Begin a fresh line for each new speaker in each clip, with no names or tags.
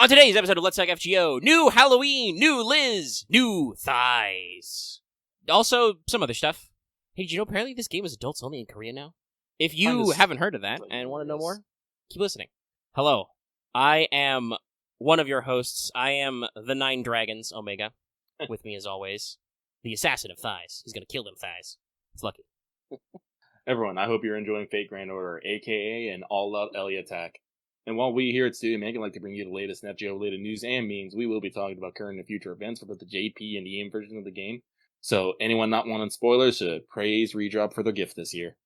On today's episode of Let's Talk FGO, new Halloween, new Liz, new thighs. Also, some other stuff. Hey, did you know apparently this game is adults only in Korea now? If you haven't heard of that and want to know more, keep listening. Hello, I am one of your hosts. I am the Nine Dragons, Omega. With me as always, the assassin of thighs. He's gonna kill them thighs. It's lucky.
Everyone, I hope you're enjoying Fate Grand Order, aka an all-out Ellie attack. And while we here at Studio Make like to bring you the latest FGO-related news and memes, we will be talking about current and future events for both the JP and EM version of the game. So anyone not wanting spoilers should praise Redrop for their gift this year.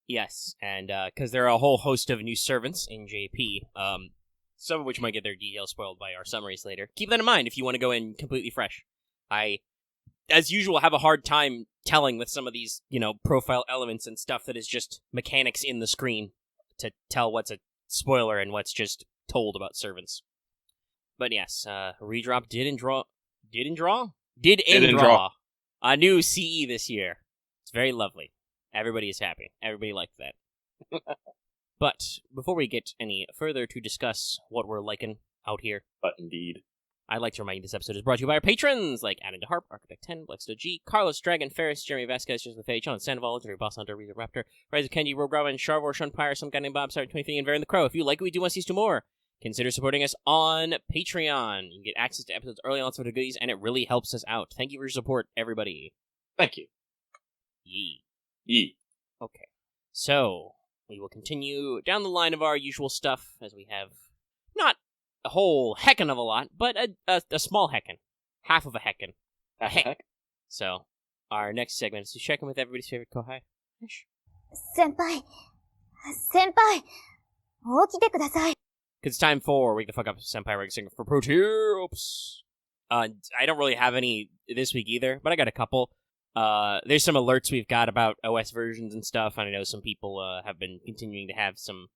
Yes, and because there are a whole host of new servants in JP, some of which might get their details spoiled by our summaries later. Keep that in mind if you want to go in completely fresh. I, as usual, have a hard time telling with some of these, profile elements and stuff that is just mechanics in the screen to tell what's a spoiler and what's just told about servants. But yes, Redrop did draw a new CE this year. It's very lovely. Everybody is happy. Everybody liked that. But before we get any further to discuss what we're liking out here,
but indeed,
I'd like to remind you this episode is brought to you by our patrons like Adam DeHarp, Architect 10, Blexto G, Carlos Dragon, Ferris, Jeremy Vasquez, Joseph Faye, John Sandoval, Jerry Boss Hunter, Rita Raptor, Rise of Kenji, Rogue Robyn, Sharvor, Shunpire, some guy named Bob, Sorry 23, and Varen the Crow. If you like what we do want to see us do more, consider supporting us on Patreon. You can get access to episodes early on, sort of goodies, and it really helps us out. Thank you for your support, everybody.
Thank you. Yee.
Okay. So, we will continue down the line of our usual stuff, as we have not a whole heckin' of a lot, but a small heckin'. Half of a heckin'.
A heck.
So, our next segment is to check in with everybody's favorite Kohai.
Senpai, 起きてください.
Because it's time for Wake the Fuck Up Senpai Racing for Pro Tips. I don't really have any this week either, but I got a couple. There's some alerts we've got about OS versions and stuff, and I know some people have been continuing to have some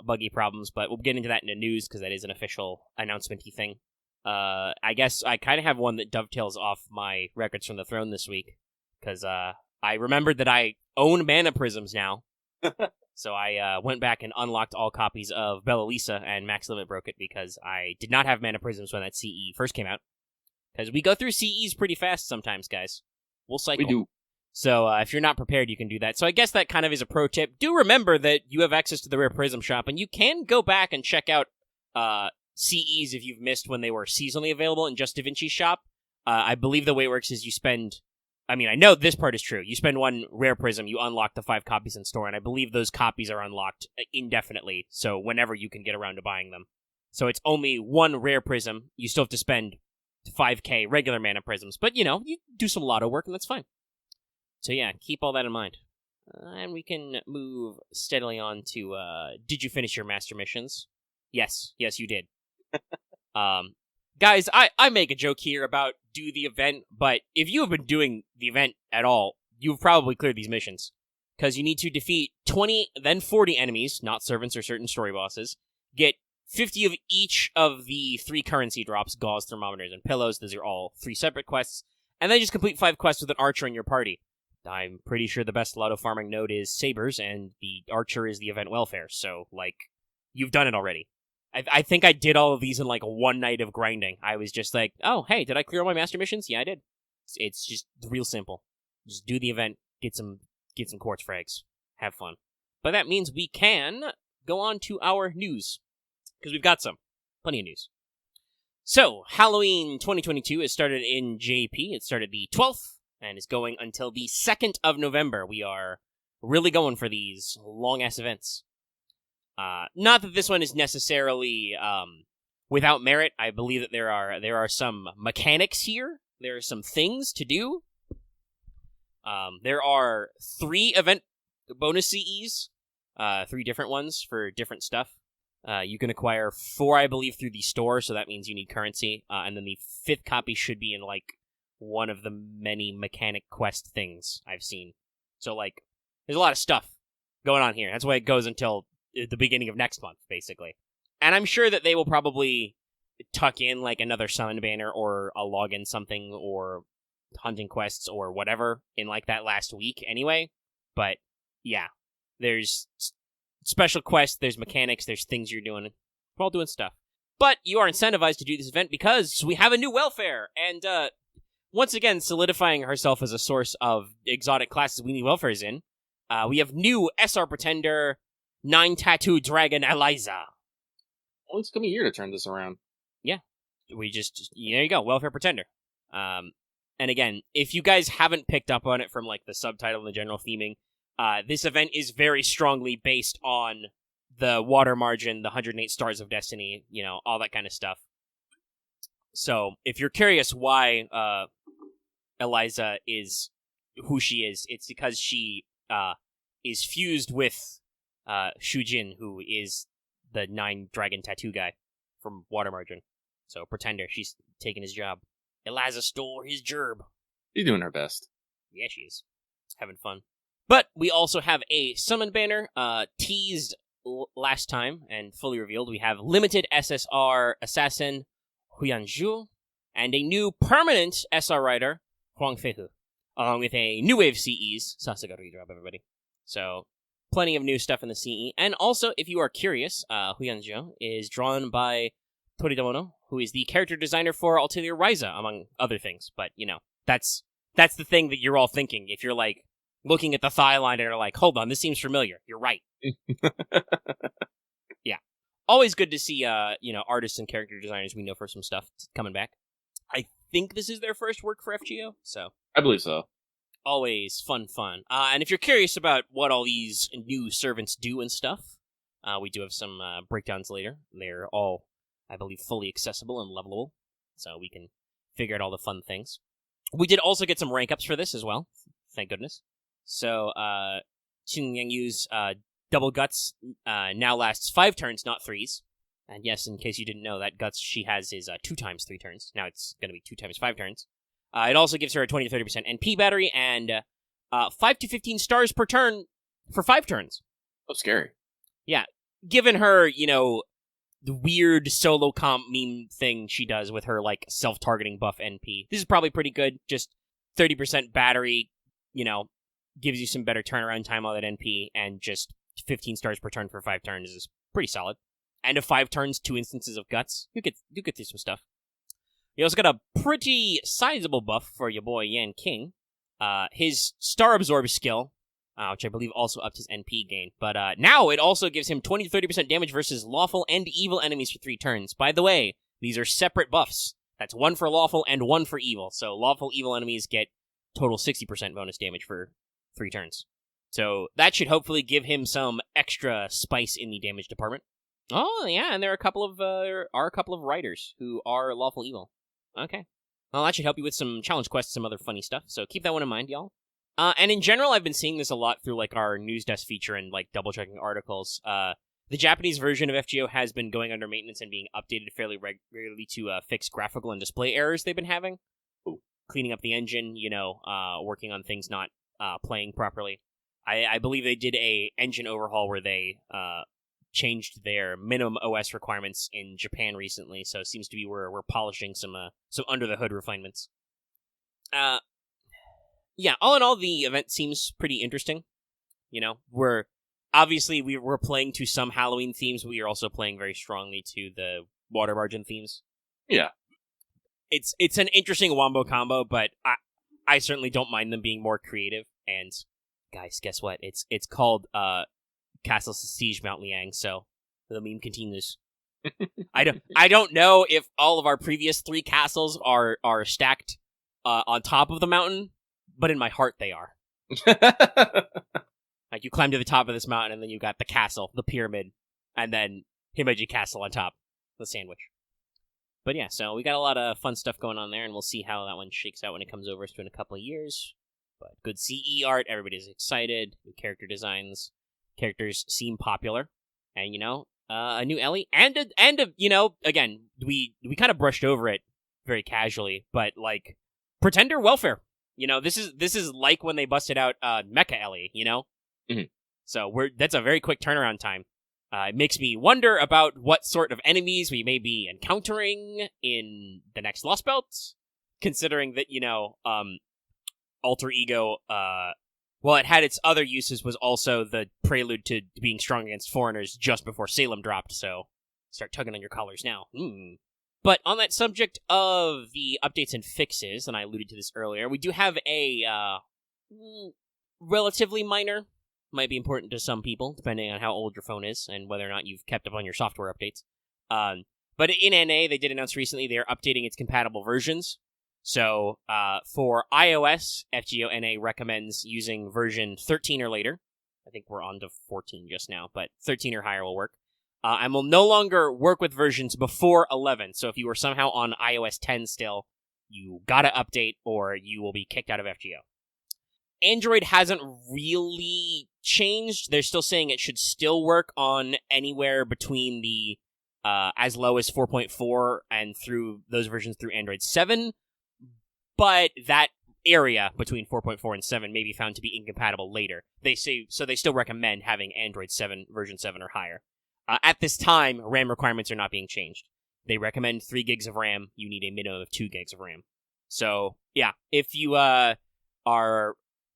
buggy problems, but we'll get into that in the news because that is an official announcement-y thing. I guess I kind of have one that dovetails off my Records from the Throne this week, because I remembered that I own Mana Prisms now, so I went back and unlocked all copies of Bella Lisa, and Max Limit broke it because I did not have Mana Prisms when that CE first came out, because we go through CEs pretty fast sometimes, guys. We'll cycle.
We do.
So if you're not prepared, you can do that. So I guess that kind of is a pro tip. Do remember that you have access to the Rare Prism shop, and you can go back and check out CEs if you've missed when they were seasonally available in Just Da Vinci's shop. I believe the way it works is I know this part is true. You spend one Rare Prism, you unlock the 5 copies in store, and I believe those copies are unlocked indefinitely, so whenever you can get around to buying them. So it's only one Rare Prism. You still have to spend 5k regular Mana Prisms, but you do some lotto work, and that's fine. So yeah, keep all that in mind. And we can move steadily on to, did you finish your master missions? Yes, you did. Guys, I make a joke here about do the event, but if you have been doing the event at all, you've probably cleared these missions. Because you need to defeat 20, then 40 enemies, not servants or certain story bosses, get 50 of each of the 3 currency drops, gauze, thermometers, and pillows. Those are all 3 separate quests. And then just complete 5 quests with an archer in your party. I'm pretty sure the best lotto farming node is sabers, and the archer is the event welfare, so, you've done it already. I think I did all of these in, one night of grinding. I was just like, oh, hey, did I clear all my master missions? Yeah, I did. It's just real simple. Just do the event, get some quartz frags, have fun. But that means we can go on to our news, because we've got plenty of news. So, Halloween 2022 has started in JP. It started the 12th. And is going until the 2nd of November. We are really going for these long-ass events. Not that this one is necessarily without merit. I believe that there are some mechanics here. There are some things to do. There are 3 event bonus CEs. 3 different ones for different stuff. You can acquire 4, I believe, through the store, so that means you need currency. And then the 5th copy should be in, one of the many mechanic quest things I've seen. So, there's a lot of stuff going on here. That's why it goes until the beginning of next month, basically. And I'm sure that they will probably tuck in, another summon banner or a login something or hunting quests or whatever in, that last week anyway. But, yeah. There's special quests, there's mechanics, there's things you're doing. We're all doing stuff. But you are incentivized to do this event because we have a new welfare, and once again solidifying herself as a source of exotic classes we need welfares in. We have new SR Pretender, 9-tattoo dragon Eliza.
Well, it's coming a year to turn this around.
Yeah, we just there you go, welfare Pretender. And again, if you guys haven't picked up on it from like the subtitle and the general theming, this event is very strongly based on the water margin, the 108 stars of destiny, all that kind of stuff. So if you're curious why Eliza is who she is, it's because she is fused with Shujin, who is the 9 dragon tattoo guy from water margin. So Pretender, she's taking his job. Eliza stole his gerb.
She's doing her best.
Yeah, she is. Having fun. But we also have a summon banner, teased last time and fully revealed. We have limited SSR assassin Huyan Zhuo and a new permanent SR rider, Huang Feihu, along with a new wave CEs. Sasuga redrop, everybody. So, plenty of new stuff in the CE. And also, if you are curious, Huyan Zhuo is drawn by Toridamono, who is the character designer for Ulterior Ryza, among other things. But, that's the thing that you're all thinking. If you're, like, looking at the thigh line and are like, hold on, this seems familiar. You're right. Yeah. Always good to see, artists and character designers we know for some stuff coming back. I think this is their first work for FGO, so.
I believe so.
Always fun. And if you're curious about what all these new servants do and stuff, we do have some breakdowns later. They're all, I believe, fully accessible and levelable, so we can figure out all the fun things. We did also get some rank ups for this as well, thank goodness. So, Qing Yu's double guts now lasts 5 turns, not 3s. And yes, in case you didn't know, that guts she has is 2 times 3 turns. Now it's going to be 2 times 5 turns. It also gives her a 20 to 30% NP battery and 5 to 15 stars per turn for 5 turns.
Oh, scary.
Yeah. Given her, the weird solo comp meme thing she does with her, like, self-targeting buff NP. This is probably pretty good. Just 30% battery, gives you some better turnaround time on that NP, and just 15 stars per turn for 5 turns is pretty solid. And of 5 turns, 2 instances of guts. You get through some stuff. You also got a pretty sizable buff for your boy Yan King. His Star Absorb skill, which I believe also upped his NP gain. But now it also gives him 20 to 30% damage versus lawful and evil enemies for 3 turns. By the way, these are separate buffs. That's 1 for lawful and 1 for evil. So lawful evil enemies get total 60% bonus damage for 3 turns. So that should hopefully give him some extra spice in the damage department. Oh, yeah, and there are a couple of writers who are lawful evil. Okay. Well, that should help you with some challenge quests, some other funny stuff, so keep that one in mind, y'all. And in general, I've been seeing this a lot through, like, our news desk feature and, like, double-checking articles. The Japanese version of FGO has been going under maintenance and being updated fairly regularly to fix graphical and display errors they've been having. Ooh. Cleaning up the engine, working on things not playing properly. I believe they did a engine overhaul where they changed their minimum OS requirements in Japan recently, so it seems to be we're polishing some under the hood refinements. Yeah, all in all, the event seems pretty interesting. We're playing to some Halloween themes, but we are also playing very strongly to the water margin themes.
Yeah,
it's an interesting wombo combo, but I certainly don't mind them being more creative. And guys, guess what? It's called Castle Siege Mount Liang, so the meme continues. I don't know if all of our previous 3 castles are stacked on top of the mountain, but in my heart they are. Like, you climb to the top of this mountain, and then you got the castle, the pyramid, and then Himeji Castle on top, the sandwich. But yeah, so we got a lot of fun stuff going on there, and we'll see how that one shakes out when it comes over to in a couple of years. But good CE art, everybody's excited, new character designs, characters seem popular, and a new Ellie, and again, we kind of brushed over it very casually, but like, Pretender welfare. This is like when they busted out Mecha Ellie,
Mm-hmm.
So that's a very quick turnaround time. It makes me wonder about what sort of enemies we may be encountering in the next Lost Belt, considering that, Alter Ego, well, it had its other uses, was also the prelude to being strong against foreigners just before Salem dropped, so start tugging on your collars now. But on that subject of the updates and fixes, and I alluded to this earlier, we do have a relatively minor, might be important to some people, depending on how old your phone is and whether or not you've kept up on your software updates. But in NA, they did announce recently they're updating its compatible versions. So for iOS, FGO NA recommends using version 13 or later. I think we're on to 14 just now, but 13 or higher will work. And will no longer work with versions before 11. So if you were somehow on iOS 10 still, you gotta update or you will be kicked out of FGO. Android hasn't really changed. They're still saying it should still work on anywhere between the as low as 4.4 and through those versions through Android 7. But that area between 4.4 and 7 may be found to be incompatible later. They say so. They still recommend having Android 7 version 7 or higher. At this time, RAM requirements are not being changed. They recommend 3 gigs of RAM. You need a minimum of 2 gigs of RAM. So, yeah, if you are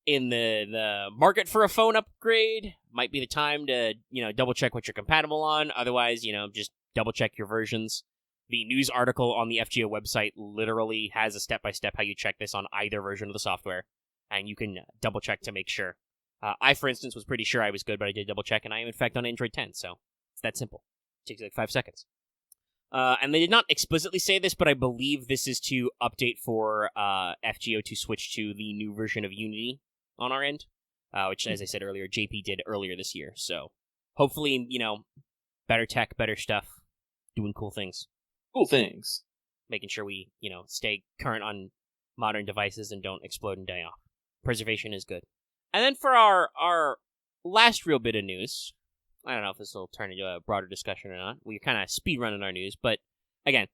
in the market for a phone upgrade, might be the time to, double-check what you're compatible on. Otherwise, just double-check your versions. The news article on the FGO website literally has a step-by-step how you check this on either version of the software, and you can double-check to make sure. I, for instance, was pretty sure I was good, but I did double-check, and I am, in fact, on Android 10, so... It's that simple. It takes like 5 seconds. And they did not explicitly say this, but I believe this is to update for FGO to switch to the new version of Unity on our end, which, as I said earlier, JP did earlier this year. So hopefully, better tech, better stuff, doing cool things.
Cool things.
Making sure we, stay current on modern devices and don't explode and die off. Preservation is good. And then for our last real bit of news... I don't know if this will turn into a broader discussion or not. We're kind of speedrunning our news, but again,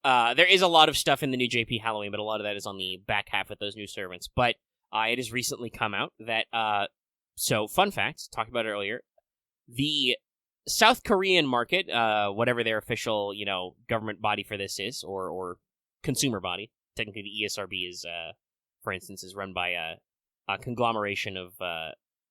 there is a lot of stuff in the new JP Halloween, but a lot of that is on the back half with those new servants. But it has recently come out that, so fun fact, talked about it earlier, the South Korean market, whatever their official, government body for this is, or consumer body, technically the ESRB is, for instance, is run by a conglomeration of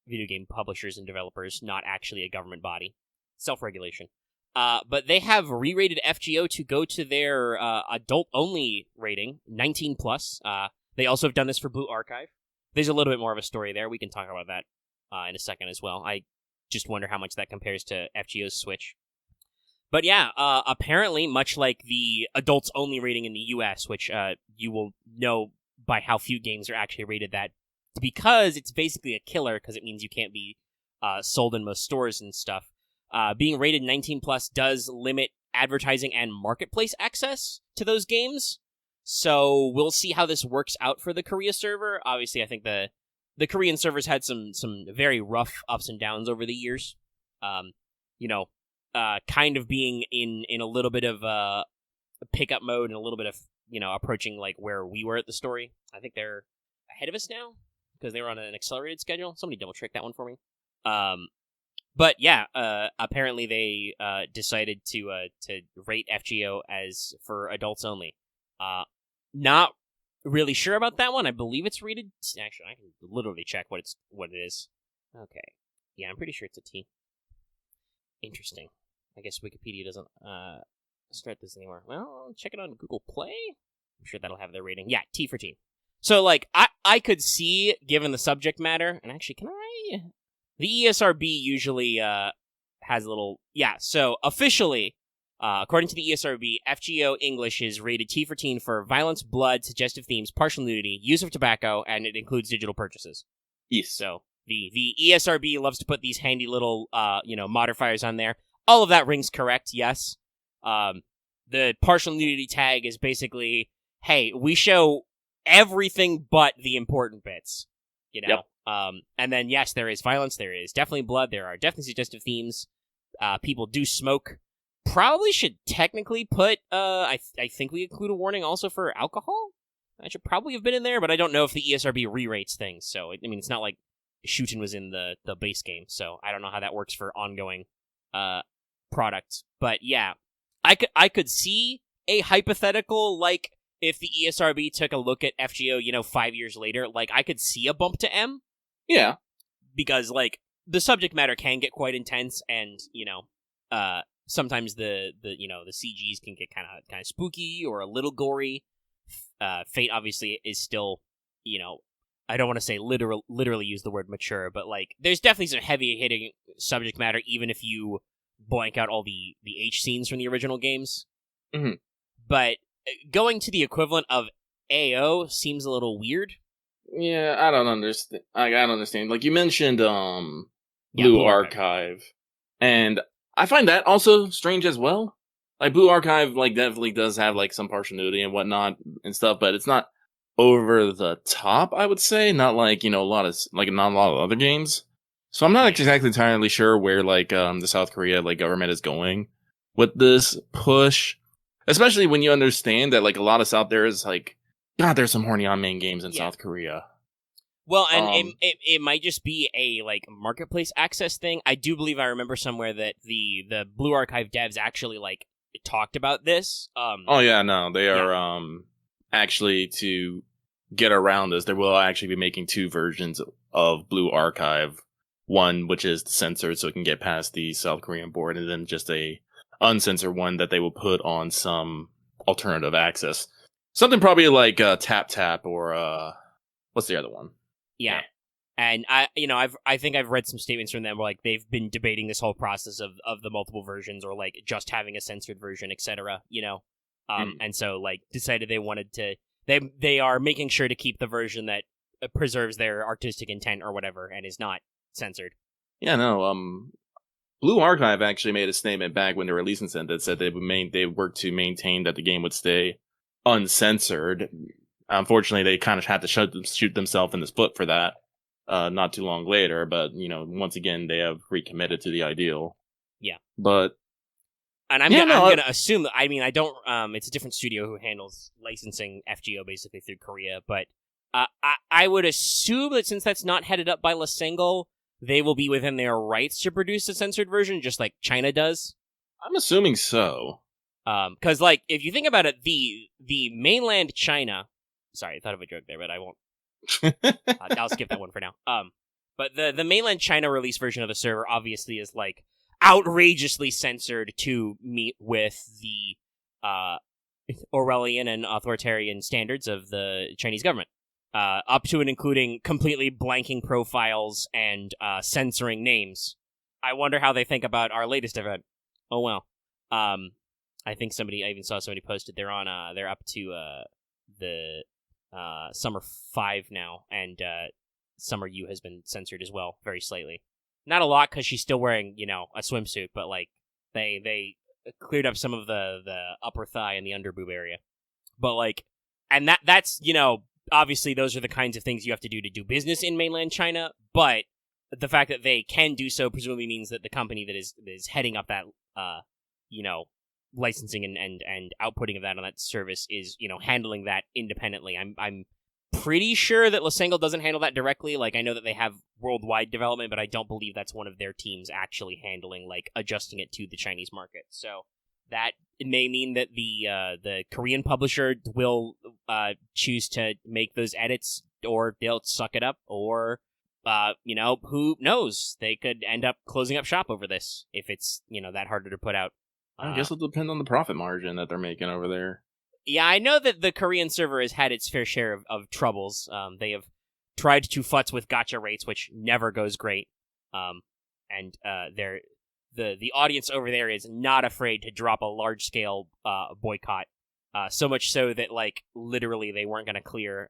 video game publishers and developers, not actually a government body. Self-regulation. But they have re-rated FGO to go to their adult-only rating, 19+. They also have done this for Blue Archive. There's a little bit more of a story there. We can talk about that in a second as well. I just wonder how much that compares to FGO's Switch. But yeah, apparently, much like the adults-only rating in the US, which you will know by how few games are actually rated that, because it's basically a killer, because it means you can't be sold in most stores and stuff. Being rated 19+ does limit advertising and marketplace access to those games. So we'll see how this works out for the Korea server. Obviously, I think the Korean servers had some very rough ups and downs over the years. Kind of being in a little bit of a pickup mode and a little bit of, approaching like where we were at the story. I think they're ahead of us now, because they were on an accelerated schedule. Somebody double-check that one for me. But yeah, apparently they decided to rate FGO as for adults only. Not really sure about that one. I believe it's rated... Actually, I can literally check what it is. Okay. Yeah, I'm pretty sure it's a T. Interesting. I guess Wikipedia doesn't start this anymore. Well, I'll check it on Google Play. I'm sure that'll have their rating. Yeah, T for T. So, I could see, given the subject matter, and actually, can I... The ESRB usually has a little... Yeah, so, officially, according to the ESRB, FGO English is rated T for teen for violence, blood, suggestive themes, partial nudity, use of tobacco, and it includes digital purchases.
Yes.
So, the ESRB loves to put these handy little, modifiers on there. All of that rings correct, yes. The partial nudity tag is basically, hey, we show everything but the important bits,
Yep.
And then, yes, there is violence, there is definitely blood, there are definitely suggestive themes, people do smoke. Probably should technically put, I think we include a warning also for alcohol? That should probably have been in there, but I don't know if the ESRB re-rates things, so, it's not like shooting was in the base game, so I don't know how that works for ongoing, products. But, yeah, I could see a hypothetical, like, if the ESRB took a look at FGO, 5 years later, I could see a bump to M.
Yeah.
Because, the subject matter can get quite intense, and, sometimes the CGs can get kind of spooky or a little gory. Fate obviously is still, I don't want to say literally use the word mature, but like there's definitely some heavy hitting subject matter, even if you blank out all the H scenes from the original games.
Mm-hmm.
But going to the equivalent of AO seems a little weird.
Yeah, I don't understand. I don't understand. Like you mentioned, Blue Archive, and I find that also strange as well. Like Blue Archive, like definitely does have like some partial nudity and whatnot and stuff, but it's not over the top. I would say not like not a lot of other games. So I'm not exactly entirely sure where like the South Korea like government is going with this push, especially when you understand that like a lot of South there is like, God, there's some horny on main games in South Korea.
Well, and it might just be a like marketplace access thing. I do believe I remember somewhere that the Blue Archive devs actually like talked about this.
Oh yeah, no, they are actually to get around this. They will actually be making 2 versions of Blue Archive. One which is censored so it can get past the South Korean board, and then just a uncensored one that they will put on some alternative access. Something probably like Tap or what's the other one?
Yeah. And I think I've read some statements from them where like they've been debating this whole process of the multiple versions or like just having a censored version, etc. And so like decided they wanted to they are making sure to keep the version that preserves their artistic intent or whatever and is not censored.
Yeah, no. Blue Archive actually made a statement back when they were releasing it that said they worked to maintain that the game would stay uncensored. Unfortunately, they kind of had to shoot themselves in the foot for that. Not too long later, but once again, they have recommitted to the ideal.
Yeah,
but
I'm gonna assume that. I mean, I don't. It's a different studio who handles licensing FGO basically through Korea, but I would assume that since that's not headed up by Lysenko, they will be within their rights to produce a censored version, just like China does.
I'm assuming so.
Because like if you think about it, the mainland China. Sorry, I thought of a joke there, but I won't. I'll skip that one for now. But the mainland China release version of the server obviously is like outrageously censored to meet with the Orwellian and authoritarian standards of the Chinese government, up to and including completely blanking profiles and censoring names. I wonder how they think about our latest event. Oh well. I think I even saw somebody posted they're up to the Summer 5 now, and Summer U has been censored as well, very slightly. Not a lot, because she's still wearing, a swimsuit, but, like, they cleared up some of the upper thigh and the underboob area. But, like, and that's, obviously those are the kinds of things you have to do business in mainland China, but the fact that they can do so presumably means that the company that is heading up that, licensing and outputting of that on that service is, handling that independently. I'm pretty sure that Lysenko doesn't handle that directly. Like, I know that they have worldwide development, but I don't believe that's one of their teams actually handling, like, adjusting it to the Chinese market. So that may mean that the Korean publisher will choose to make those edits, or they'll suck it up, or who knows? They could end up closing up shop over this if it's that harder to put out.
I guess it'll depend on the profit margin that they're making over there.
Yeah, I know that the Korean server has had its fair share of troubles. They have tried to futz with gacha rates, which never goes great. And the audience over there is not afraid to drop a large scale boycott. So much so that like literally they weren't going to clear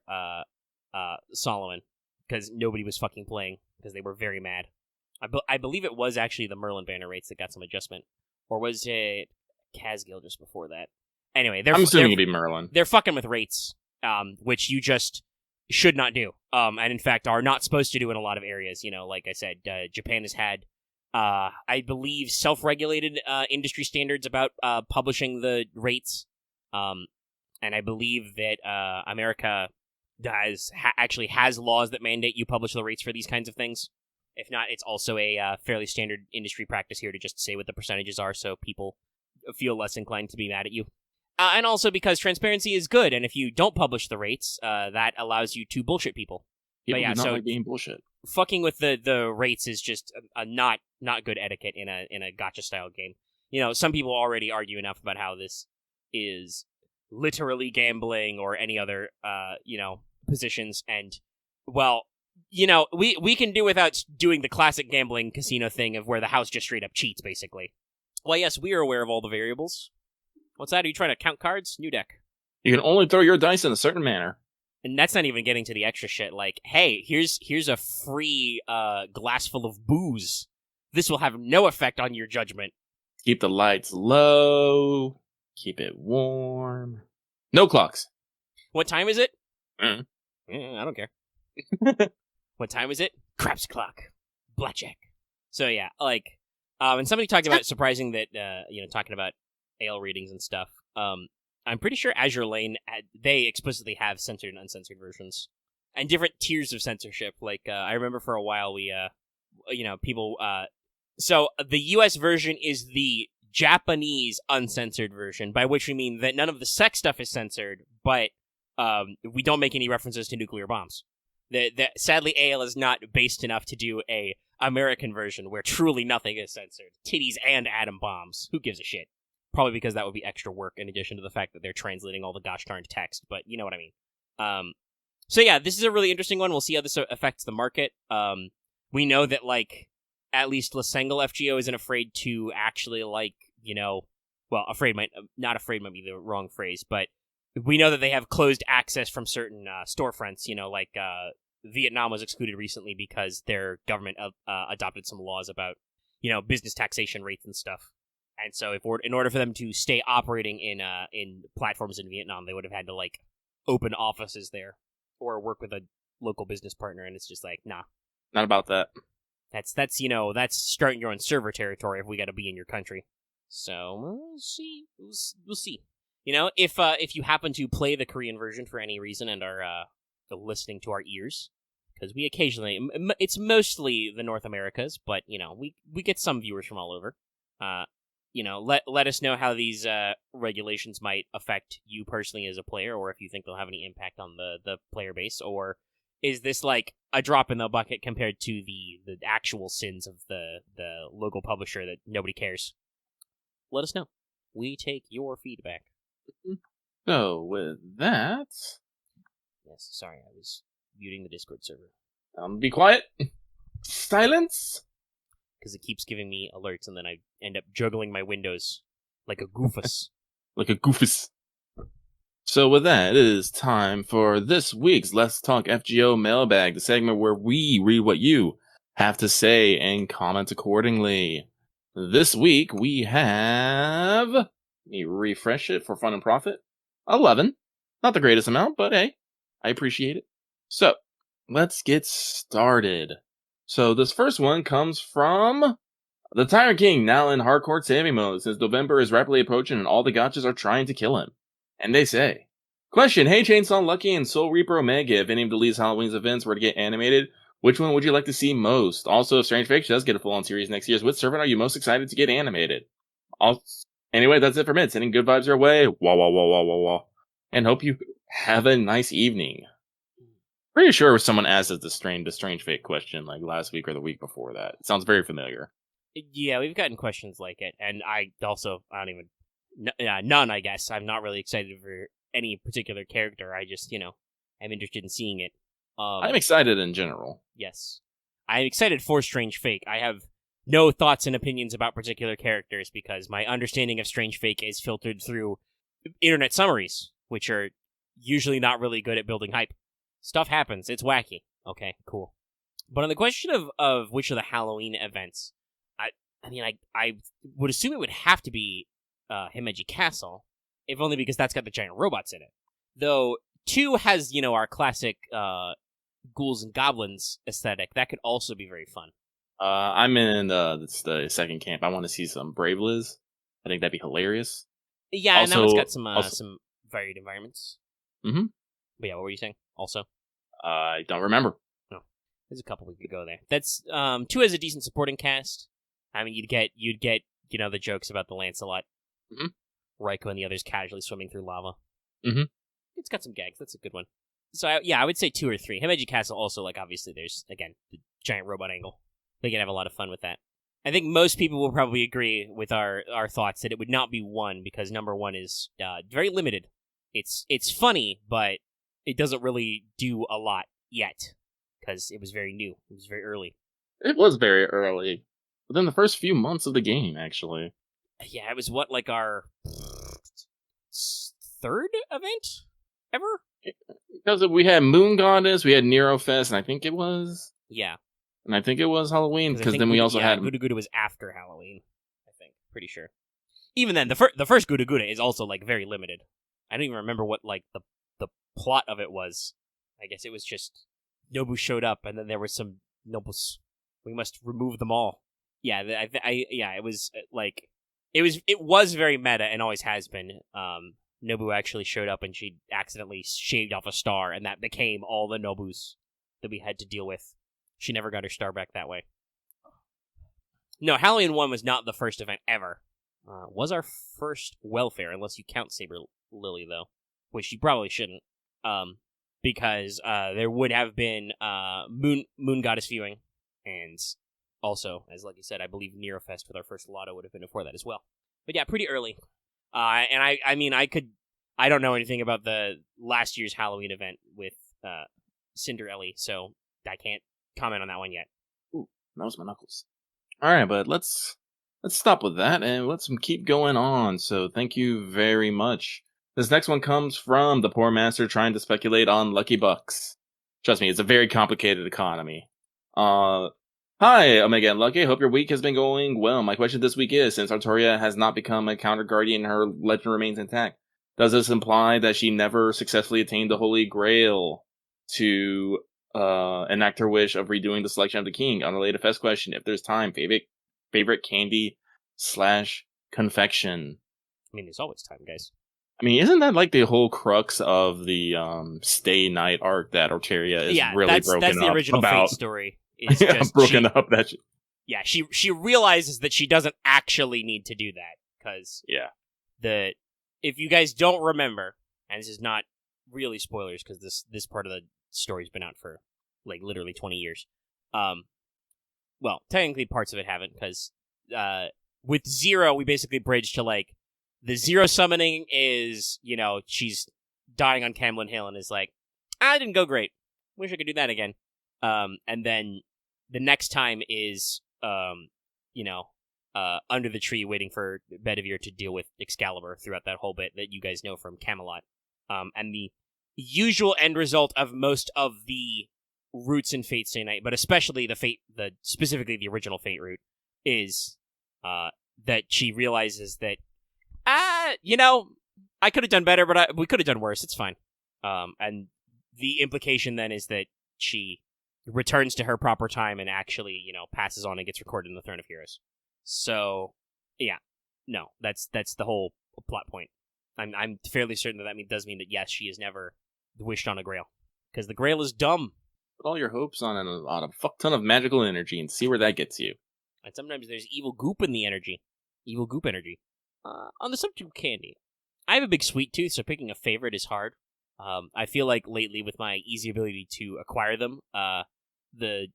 Solomon because nobody was fucking playing because they were very mad. I believe it was actually the Merlin banner rates that got some adjustment. Or was it Casgill just before that? Anyway, I'm
assuming it'd be Merlin.
They're fucking with rates, which you just should not do. And in fact are not supposed to do in a lot of areas. Like I said, Japan has had, I believe, self-regulated industry standards about publishing the rates. And I believe that America actually has laws that mandate you publish the rates for these kinds of things. If not, it's also a fairly standard industry practice here to just say what the percentages are so people feel less inclined to be mad at you. And also because transparency is good, and if you don't publish the rates, that allows you to bullshit people.
But yeah, so like being bullshit.
Fucking with the rates is just a not good etiquette in a gacha style game. some people already argue enough about how this is literally gambling or any other, positions. And, well, we can do without doing the classic gambling casino thing of where the house just straight up cheats, basically. Well, yes, we are aware of all the variables. What's that? Are you trying to count cards? New deck.
You can only throw your dice in a certain manner.
And that's not even getting to the extra shit. Like, hey, here's a free glass full of booze. This will have no effect on your judgment.
Keep the lights low. Keep it warm. No clocks.
What time is it?
Mm.
I don't care. What time is it? Craps clock. Blackjack. So yeah, like, and somebody talked about surprising that, talking about ale readings and stuff. I'm pretty sure Azure Lane, they explicitly have censored and uncensored versions. And different tiers of censorship. Like, I remember for a while people, so the US version is the Japanese uncensored version, by which we mean that none of the sex stuff is censored, but we don't make any references to nuclear bombs. Sadly, AL is not based enough to do a American version where truly nothing is censored. Titties and atom bombs. Who gives a shit? Probably because that would be extra work in addition to the fact that they're translating all the gosh darn text, but you know what I mean. So yeah, this is a really interesting one. We'll see how this affects the market. We know that, like, at least Lasengal FGO isn't afraid to actually, like, not afraid might be the wrong phrase, but we know that they have closed access from certain storefronts, Vietnam was excluded recently because their government adopted some laws about, business taxation rates and stuff. And so in order for them to stay operating in platforms in Vietnam, they would have had to, like, open offices there or work with a local business partner, and it's just like, nah.
Not about that.
That's starting your own server territory if we got to be in your country. So we'll see. We'll see. If you happen to play the Korean version for any reason and are listening to our ears, because we occasionally, it's mostly the North Americas, but we get some viewers from all over. Let us know how these regulations might affect you personally as a player, or if you think they'll have any impact on the player base, or is this like a drop in the bucket compared to the actual sins of the local publisher that nobody cares? Let us know. We take your feedback.
So, with that...
Yes, sorry, I was muting the Discord server.
Be quiet. Silence.
Because it keeps giving me alerts, and then I end up juggling my windows like a goofus.
Like a goofus. So with that, it is time for this week's Let's Talk FGO Mailbag, the segment where we read what you have to say and comment accordingly. This week, we have... Let me refresh it for fun and profit. 11. Not the greatest amount, but hey, I appreciate it. So, let's get started. So, this first one comes from the Tyrant King, now in hardcore saving mode, since November is rapidly approaching and all the gotchas are trying to kill him. And they say, question, hey Chainsaw Lucky and Soul Reaper Omega, if any of Delete's Halloween's events were to get animated, which one would you like to see most? Also, if Strange Fake does get a full-on series next year, which servant are you most excited to get animated? Anyway, that's it for Mid. Sending good vibes your way. Wah, wah, wah, wah, wah, wah. And hope you have a nice evening. Pretty sure someone asked us the Strange Fake question like last week or the week before that. It sounds very familiar.
Yeah, we've gotten questions like it. And none, I guess. I'm not really excited for any particular character. I just, I'm interested in seeing it.
I'm excited in general.
Yes. I'm excited for Strange Fake. I have no thoughts and opinions about particular characters because my understanding of Strange Fake is filtered through internet summaries, which are usually not really good at building hype. Stuff happens. It's wacky. Okay, cool. But on the question of which of the Halloween events, I would assume it would have to be Himeji Castle, if only because that's got the giant robots in it. Though 2 has, our classic ghouls and goblins aesthetic. That could also be very fun.
I'm in the second camp. I want to see some Brave Liz. I think that'd be hilarious.
Yeah,
also,
and that one's got some varied environments.
Mm-hmm.
But yeah, what were you saying? Also,
I don't remember.
No, there's a couple we could go there. That's 2 has a decent supporting cast. I mean, you'd get the jokes about the Lancelot, Raiko, and the others casually swimming through lava.
Mm-hmm.
It's got some gags. That's a good one. So I would say 2 or 3. Himeji Castle also, like, obviously there's again the giant robot angle. They can have a lot of fun with that. I think most people will probably agree with our thoughts that it would not be 1 because number 1 is very limited. It's funny, but it doesn't really do a lot yet because it was very new. It was very early.
It was very early. Within the first few months of the game, actually.
Yeah, it was what, our 3rd event ever?
Because we had Moon Goddess, we had Nero Fest, and I think it was...
Yeah.
And I think it was Halloween, because then we also had...
Guda Guda was after Halloween, I think. Pretty sure. Even then, the first Guda Guda is also, very limited. I don't even remember what, the plot of it was. I guess it was just Nobu showed up, and then there were some nobles. We must remove them all. Yeah, it was, it was very meta and always has been. Nobu actually showed up and she accidentally shaved off a star, and that became all the Nobus that we had to deal with. She never got her star back that way. No, Halloween 1 was not the first event ever. Was our first welfare, unless you count Saber Lily, though. Which you probably shouldn't. Because there would have been Moon Goddess viewing, and also, as like you said, I believe Nero Fest with our first lotto would have been before that as well. But yeah, pretty early. And I don't know anything about the last year's Halloween event with Cinderella, so I can't comment on that one yet.
Ooh, that was my knuckles. Alright, but let's stop with that, and let's keep going on, so thank you very much. This next one comes from the poor master trying to speculate on lucky bucks. Trust me, it's a very complicated economy. Hi, Omega and Lucky. Hope your week has been going well. My question this week is, since Artoria has not become a counter guardian, her legend remains intact. Does this imply that she never successfully attained the Holy Grail to enact her wish of redoing the selection of the king? Unrelated fest question. If there's time, favorite candy / confection.
I mean, there's always time, guys.
I mean, isn't that the whole crux of the Stay Night arc that Arteria is really broken up about?
That's the original Fate story. Is just
broken up that
yeah, she realizes that she doesn't actually need to do that because if you guys don't remember, and this is not really spoilers because this part of the story's been out for literally 20 years. Well, technically parts of it haven't because with Zero we basically bridged to the Zero summoning is she's dying on Camlin Hill and is I didn't go great. Wish I could do that again. And then the next time is, under the tree waiting for Bedivere to deal with Excalibur throughout that whole bit that you guys know from Camelot. And the usual end result of most of the routes in Fate Stay Night, but especially specifically the original Fate route, is that she realizes that, I could have done better, but we could have done worse. It's fine. And the implication then is that she returns to her proper time and actually, passes on and gets recorded in the Throne of Heroes. So, yeah, no, that's the whole plot point. I'm fairly certain that does mean that yes, she has never wished on a Grail because the Grail is dumb.
Put all your hopes on a fuck ton of magical energy and see where that gets you.
And sometimes there's evil goop in the energy, evil goop energy. On the subject of candy, I have a big sweet tooth, so picking a favorite is hard. I feel like lately, with my easy ability to acquire them, the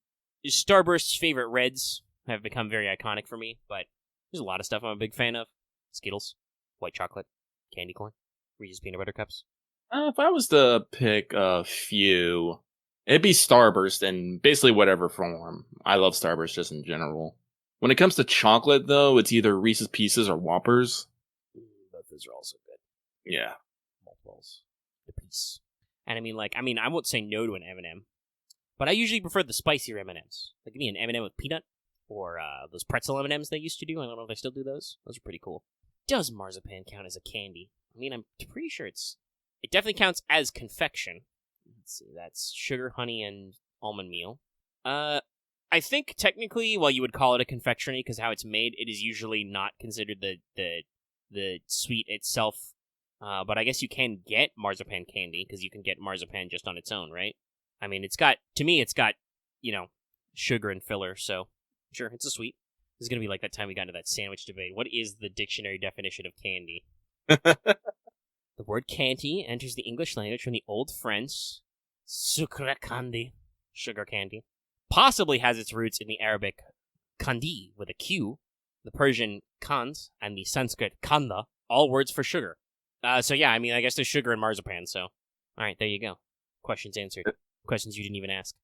Starburst's favorite reds have become very iconic for me, but there's a lot of stuff I'm a big fan of. Skittles, white chocolate, candy corn, Reese's Peanut Butter Cups.
If I was to pick a few, it'd be Starburst in basically whatever form. I love Starburst just in general. When it comes to chocolate, though, it's either Reese's Pieces or Whoppers.
Both those are also good.
Yeah.
Multiples. The piece. And I won't say no to an M&M, but I usually prefer the spicier M&Ms. Give me an M&M with peanut, or those pretzel M&Ms they used to do. I don't know if they still do those. Those are pretty cool. Does marzipan count as a candy? I'm pretty sure it definitely counts as confection. Let's see, that's sugar, honey, and almond meal. I think technically, while you would call it a confectionery because how it's made, it is usually not considered the sweet itself. But I guess you can get marzipan candy because you can get marzipan just on its own, right? It's got sugar and filler, so sure, it's a sweet. This is going to be like that time we got into that sandwich debate. What is the dictionary definition of candy? The word candy enters the English language from the Old French sucre candy, sugar candy. Possibly has its roots in the Arabic kandi with a Q, the Persian kand, and the Sanskrit kanda, all words for sugar. So yeah, I mean, I guess there's sugar in marzipan, so. Alright, there you go. Questions answered. Questions you didn't even ask.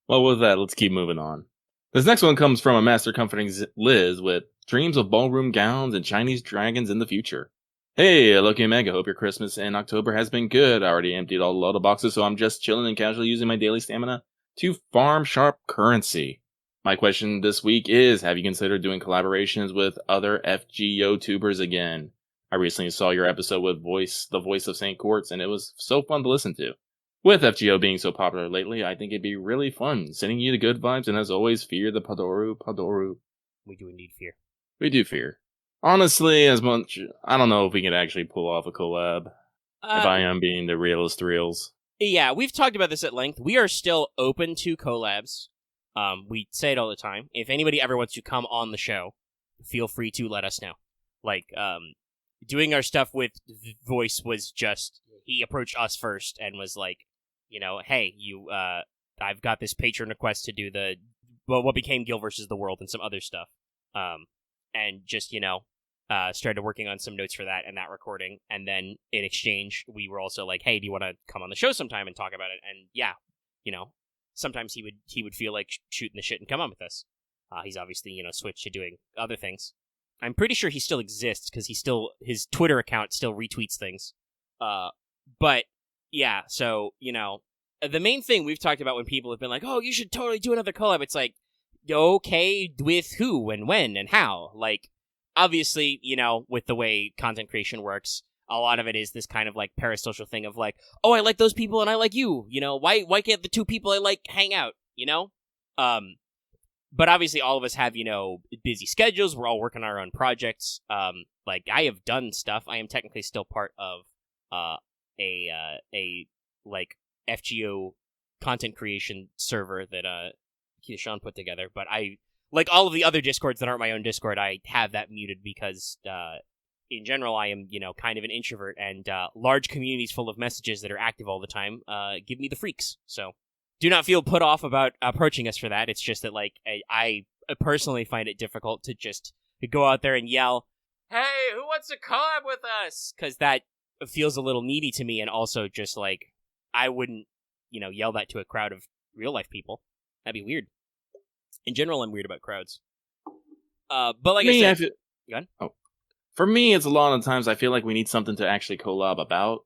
Well, with that, let's keep moving on. This next one comes from a Master Comforting Liz with dreams of ballroom gowns and Chinese dragons in the future. Hey, Loki and Mega, hope your Christmas in October has been good. I already emptied all the load of boxes, so I'm just chilling and casually using my daily stamina to farm sharp currency. My question this week is, have you considered doing collaborations with other FGO tubers again? I recently saw your episode with the voice of St. Quartz, and it was so fun to listen to. With FGO being so popular lately, I think it'd be really fun. Sending you the good vibes, and as always, fear the Padoru.
We do indeed fear.
We do fear. Honestly, as much, I don't know if we can actually pull off a collab. If I am being the realist reals.
Yeah, we've talked about this at length. We are still open to collabs. We say it all the time. If anybody ever wants to come on the show, feel free to let us know. Doing our stuff with Voice was just, he approached us first and was like, hey, I've got this patron request to do what became Guild versus the World and some other stuff. And just, started working on some notes for that and that recording. And then in exchange, we were also like, hey, do you want to come on the show sometime and talk about it? And yeah, sometimes he would feel like shooting the shit and come on with us. He's obviously, switched to doing other things. I'm pretty sure he still exists because his Twitter account still retweets things. But yeah, so, the main thing we've talked about when people have been like, oh, you should totally do another collab. It's like, okay, with who and when and how? Like, obviously, with the way content creation works, a lot of it is this kind of like parasocial thing of like, oh, I like those people and I like you. Why can't the two people I like hang out? But obviously all of us have, busy schedules. We're all working on our own projects. Like I have done stuff. I am technically still part of a FGO content creation server that Sean put together, but I, like all of the other Discords that aren't my own Discord, I have that muted because in general I am, kind of an introvert, and large communities full of messages that are active all the time give me the freaks. So do not feel put off about approaching us for that. It's just that like I personally find it difficult to just go out there and yell, hey, who wants to collab with us? Because that feels a little needy to me, and also just like I wouldn't, yell that to a crowd of real life people. That'd be weird. In general, I'm weird about crowds. But like I said, go ahead.
Oh, for me, it's a lot of times I feel like we need something to actually collab about.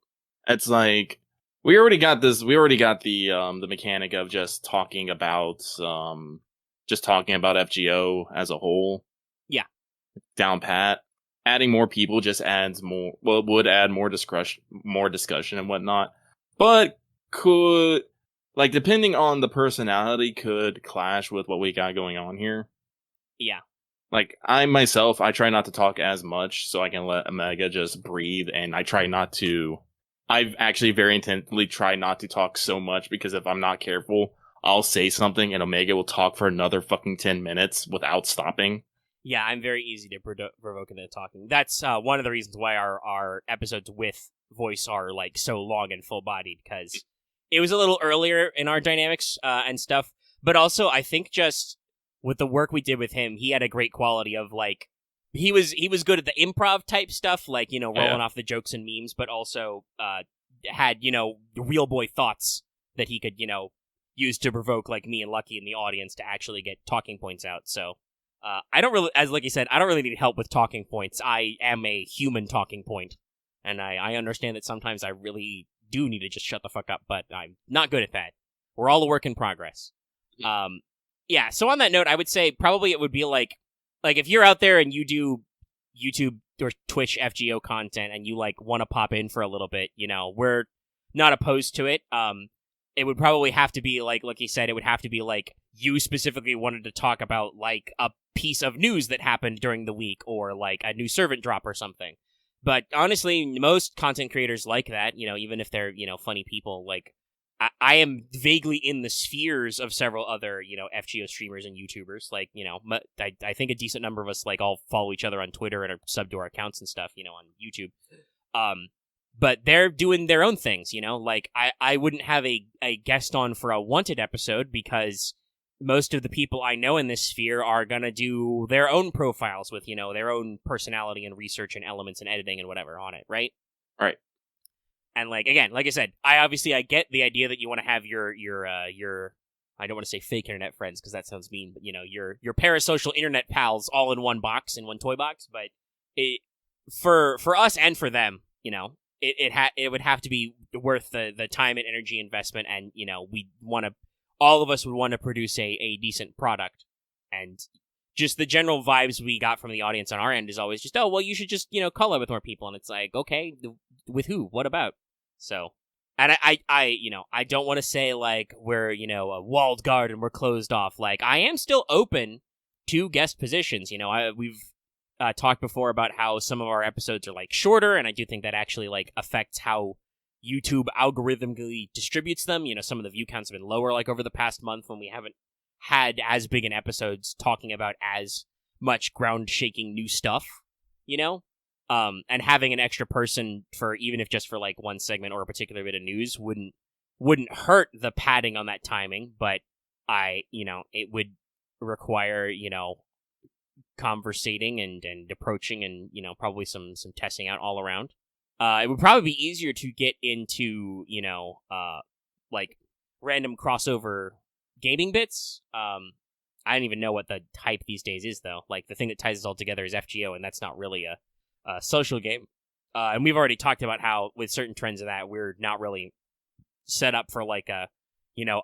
It's like we already got this. We already got the mechanic of just talking about FGO as a whole.
Yeah,
down pat. Adding more people just adds more. Well, it would add more discussion and whatnot. But could, like, depending on the personality, could clash with what we got going on here.
Yeah.
Like, I try not to talk as much so I can let Omega just breathe, and I've actually very intently tried not to talk so much, because if I'm not careful, I'll say something and Omega will talk for another fucking 10 minutes without stopping.
Yeah, I'm very easy to provoke into talking. That's one of the reasons why our episodes with Voice are, like, so long and full-bodied, because it was a little earlier in our dynamics and stuff, but also I think just with the work we did with him, he had a great quality of, like, he was good at the improv type stuff, like, rolling off the jokes and memes, but also had, real boy thoughts that he could, use to provoke, like, me and Lucky in the audience to actually get talking points out. So I don't really, as Lucky said, I don't really need help with talking points. I am a human talking point, and I understand that sometimes I really do need to just shut the fuck up, but I'm not good at that. We're all a work in progress. Yeah, so on that note, I would say probably it would be like if you're out there and you do YouTube or Twitch FGO content and you, like, want to pop in for a little bit, we're not opposed to it. It would probably have to be, like he said, it would have to be, like, you specifically wanted to talk about, like, a piece of news that happened during the week, or, like, a new servant drop or something. But honestly, most content creators like that, even if they're, funny people, like, I am vaguely in the spheres of several other, FGO streamers and YouTubers. Like, I think a decent number of us, like, all follow each other on Twitter and are sub to our accounts and stuff, on YouTube. But they're doing their own things, like, I wouldn't have a guest on for a Wanted episode because most of the people I know in this sphere are gonna do their own profiles with, their own personality and research and elements and editing and whatever on it, right?
Right.
And again, like I said, I get the idea that you want to have your I don't want to say fake internet friends because that sounds mean, but your parasocial internet pals all in one box, in one toy box. But for us and for them, it would have to be worth the time and energy investment, and all of us would want to produce a decent product. And just the general vibes we got from the audience on our end is always just, oh, well, you should just collab with more people, and it's like, okay, with who? What about? So. And I don't want to say we're, a walled garden, we're closed off. I am still open to guest positions. We've talked before about how some of our episodes are shorter, and I do think that actually affects how YouTube algorithmically distributes them. Some of the view counts have been lower over the past month when we haven't had as big an episodes talking about as much ground-shaking new stuff, and having an extra person for, even if just for one segment or a particular bit of news, wouldn't hurt the padding on that timing, but it would require, conversating and approaching and, probably some testing out all around. It would probably be easier to get into, random crossover gaming bits. I don't even know what the type these days is, though. The thing that ties us all together is FGO, and that's not really a social game. And we've already talked about how with certain trends of that, we're not really set up for a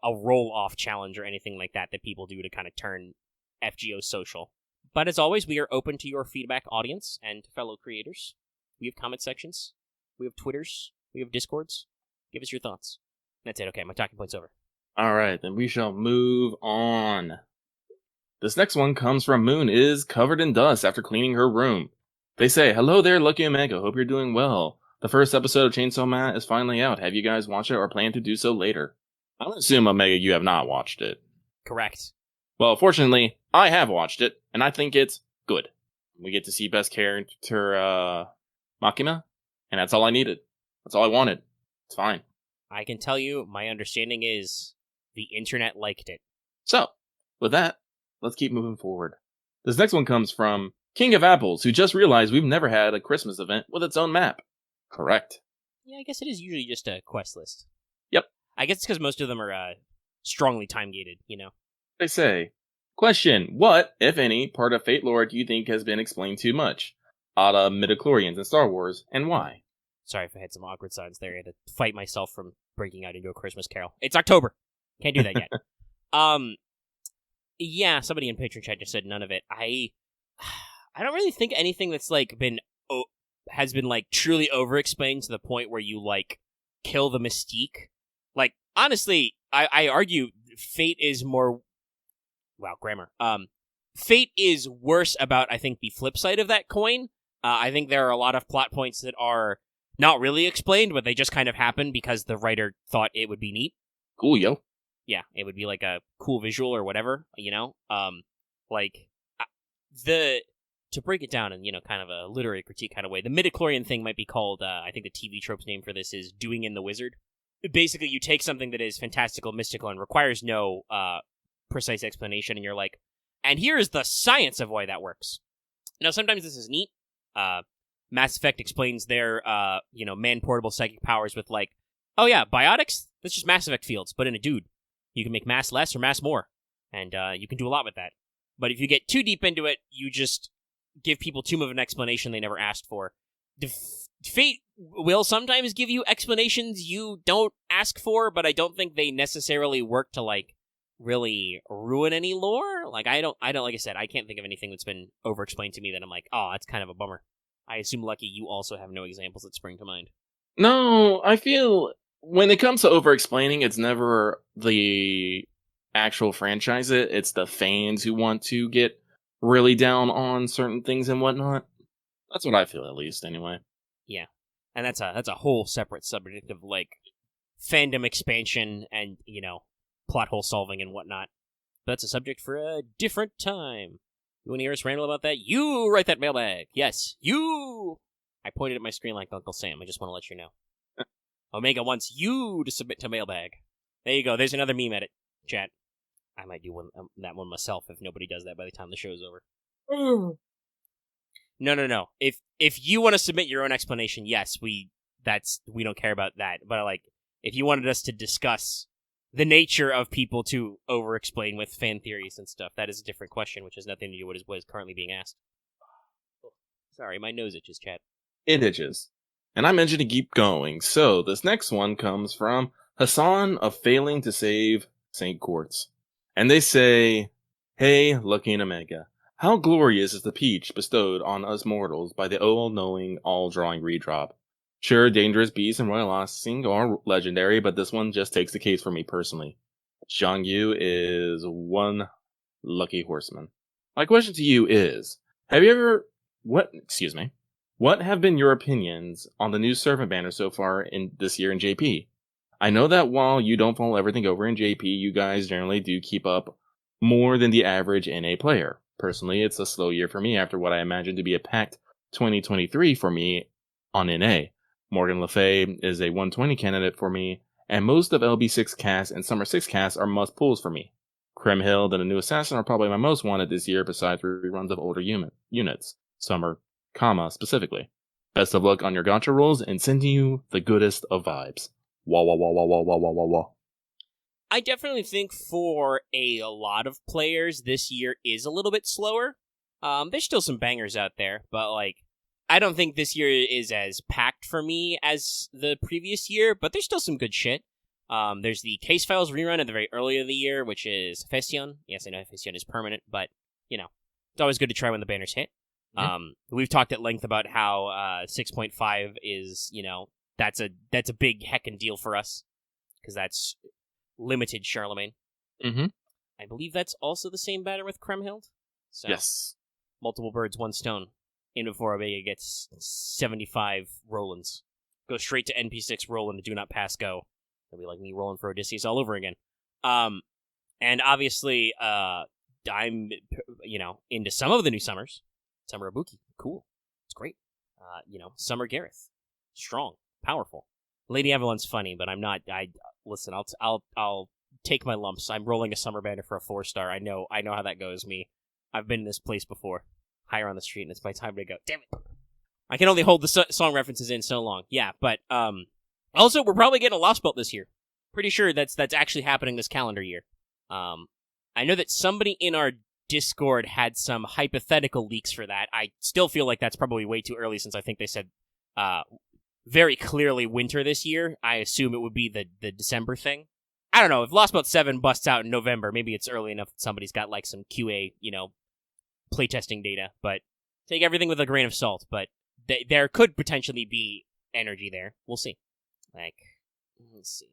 roll-off challenge or anything like that people do to kind of turn FGO social. But as always, we are open to your feedback, audience and fellow creators. We have comment sections. We have Twitters. We have Discords. Give us your thoughts. That's it. Okay, my talking point's over.
All right, then we shall move on. This next one comes from Moon is covered in dust after cleaning her room. They say, hello there, Lucky Omega. Hope you're doing well. The first episode of Chainsaw Man is finally out. Have you guys watched it or plan to do so later? I would assume, Omega, you have not watched it.
Correct.
Well, fortunately, I have watched it, and I think it's good. We get to see best character, Makima, and that's all I needed. That's all I wanted. It's fine.
I can tell you, my understanding is the internet liked it.
So, with that, let's keep moving forward. This next one comes from King of Apples, who just realized we've never had a Christmas event with its own map. Correct.
Yeah, I guess it is usually just a quest list.
Yep.
I guess it's because most of them are strongly time-gated,
They say, question, what, if any, part of Fate lore do you think has been explained too much? A la midichlorians in Star Wars, and why?
Sorry if I had some awkward signs there. I had to fight myself from breaking out into a Christmas carol. It's October. Can't do that yet. Yeah, somebody in Patreon chat just said none of it. I don't really think anything that's has been truly over-explained to the point where you kill the mystique. Honestly, I argue Fate is more. Wow, grammar. Fate is worse about, I think, the flip side of that coin. I think there are a lot of plot points that are not really explained, but they just kind of happen because the writer thought it would be neat.
Cool, yo.
Yeah, it would be a cool visual or whatever, to break it down in, kind of a literary critique kind of way, the midichlorian thing might be called, I think the TV trope's name for this is Doing in the Wizard. Basically, you take something that is fantastical, mystical, and requires no precise explanation, and you're like, and here's the science of why that works. Now, sometimes this is neat. Mass Effect explains their, man-portable psychic powers with oh yeah, biotics? That's just Mass Effect fields, but in a dude. You can make mass less or mass more, and you can do a lot with that. But if you get too deep into it, you just give people too much of an explanation they never asked for. Fate will sometimes give you explanations you don't ask for, but I don't think they necessarily work to really ruin any lore. I don't like I said, I can't think of anything that's been over-explained to me that I'm oh, that's kind of a bummer. I assume, Lucky, you also have no examples that spring to mind.
No, I feel when it comes to over-explaining, it's never the actual franchise. It's the fans who want to get really down on certain things and whatnot. That's what I feel, at least, anyway.
Yeah, and that's a whole separate subject of fandom expansion and plot hole solving and whatnot. But that's a subject for a different time. You want to hear us ramble about that? You write that mailbag. Yes, you. I pointed at my screen like Uncle Sam. I just want to let you know. Omega wants you to submit to mailbag. There you go. There's another meme edit, chat. I might do that one myself if nobody does that by the time the show's over. No. If you want to submit your own explanation, yes, we don't care about that. But like, if you wanted us to discuss the nature of people to over-explain with fan theories and stuff, that is a different question, which has nothing to do with what is currently being asked. Oh, sorry, my nose itches, chat.
It itches. And I mentioned to keep going, so this next one comes from Hassan of Failing to Save St. Quartz. And they say, "Hey, Lucky and Omega, how glorious is the peach bestowed on us mortals by the all-knowing, all-drawing redrop. Sure, Dangerous Beast and Royal Ossing are legendary, but this one just takes the case for me personally. Zhang Yu is one lucky horseman. My question to you is, what have been your opinions on the new Servant banner so far in this year in JP? I know that while you don't follow everything over in JP, you guys generally do keep up more than the average NA player. Personally, it's a slow year for me after what I imagine to be a packed 2023 for me on NA. Morgan Le Fay is a 120 candidate for me, and most of LB6 casts and Summer 6 casts are must pulls for me. Kremhild and the new Assassin are probably my most wanted this year besides reruns of older units. Summer, specifically. Best of luck on your gacha rolls and sending you the goodest of vibes. Wah wah wah wah wah wah wah wah wah."
I definitely think for a lot of players, this year is a little bit slower. There's still some bangers out there, but like, I don't think this year is as packed for me as the previous year, but there's still some good shit. There's the Case Files rerun at the very early of the year, which is Hephaestion. Yes, I know Hephaestion is permanent, but, you know, it's always good to try when the banners hit. Mm-hmm. We've talked at length about how 6.5 is, you know, that's a big heckin' deal for us, because that's limited Charlemagne.
Mm-hmm.
I believe that's also the same banner with Kremhild. So,
yes.
Multiple birds, one stone. In before Omega gets 75 Rolands. Go straight to NP6 Roland, do not pass go. It'll be like me rolling for Odysseus all over again. And obviously, I'm, you know, into some of the new summers. Summer Ibuki, cool. It's great. You know, Summer Gareth, strong, powerful. Lady Avalon's funny, but I'm not, listen, I'll take my lumps. I'm rolling a summer banner for a 4-star. I know how that goes. I've been in this place before. Higher on the street, and it's my time to go. Damn it! I can only hold the song references in so long. Yeah, but also we're probably getting a Lost Belt this year. Pretty sure that's actually happening this calendar year. I know that somebody in our Discord had some hypothetical leaks for that. I still feel like that's probably way too early, since I think they said very clearly winter this year. I assume it would be the December thing. I don't know, if Lost Belt 7 busts out in November, maybe it's early enough that somebody's got like some QA, you know, playtesting data, but take everything with a grain of salt. But there could potentially be energy there. We'll see. Like, let's see.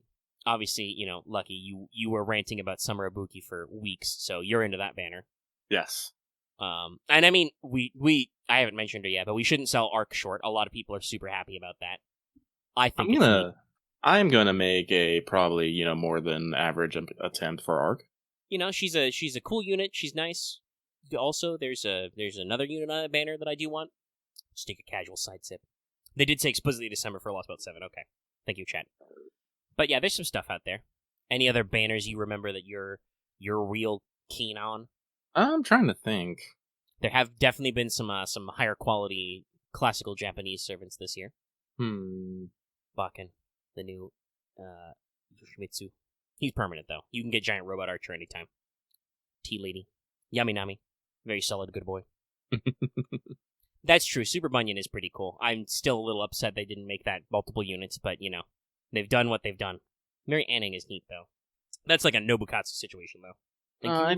Obviously, you know, Lucky, you were ranting about Summer Ibuki for weeks, so you're into that banner.
Yes.
And I mean, I haven't mentioned it yet, but we shouldn't sell Arc short. A lot of people are super happy about that. I think
I'm gonna make a probably, you know, more than average attempt for Arc.
You know, she's a cool unit. She's nice. Also, there's another unit on a banner that I do want. Just take a casual side sip. They did say explicitly December for Lost Belt 7. Okay. Thank you, chat. But yeah, there's some stuff out there. Any other banners you remember that you're real keen on?
I'm trying to think.
There have definitely been some higher quality classical Japanese servants this year. Bakken, the new Yoshimitsu. He's permanent though. You can get Giant Robot Archer anytime. T-Lady. Yaminami. Very solid, good boy. That's true. Super Bunyan is pretty cool. I'm still a little upset they didn't make that multiple units, but, you know, they've done what they've done. Mary Anning is neat, though. That's like a Nobukatsu situation, though.
I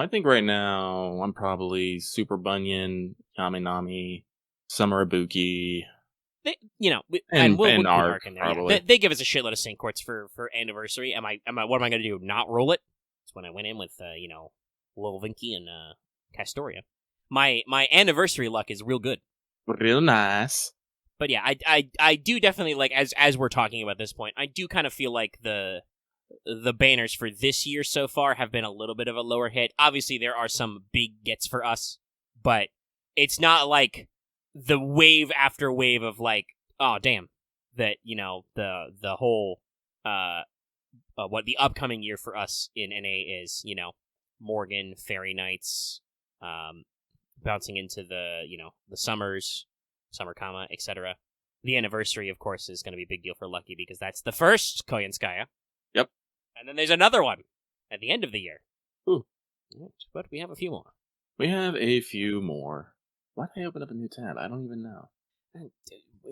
think right now I'm probably Super Bunyan, Yaminami, Summer Ibuki.
We'll
and Arc in there.
Probably. They give us a shitload of Saint Quartz for anniversary. What am I going to do? Not roll it? That's when I went in with, Lil Vinky and Castoria. My anniversary luck is real good.
Real nice.
But yeah, I do definitely, like, as we're talking about this point, I do kind of feel like the banners for this year so far have been a little bit of a lower hit. Obviously, there are some big gets for us, but it's not like the wave after wave of, like, oh, damn, that, you know, the whole what the upcoming year for us in NA is. Morgan, Fairy Knights, bouncing into the the summers, summer comma, etc. The anniversary, of course, is going to be a big deal for Lucky because that's the first Koyanskaya.
Yep.
And then there's another one at the end of the year.
Ooh.
But we have a few more.
We have a few more. Why did I open up a new tab? I don't even know.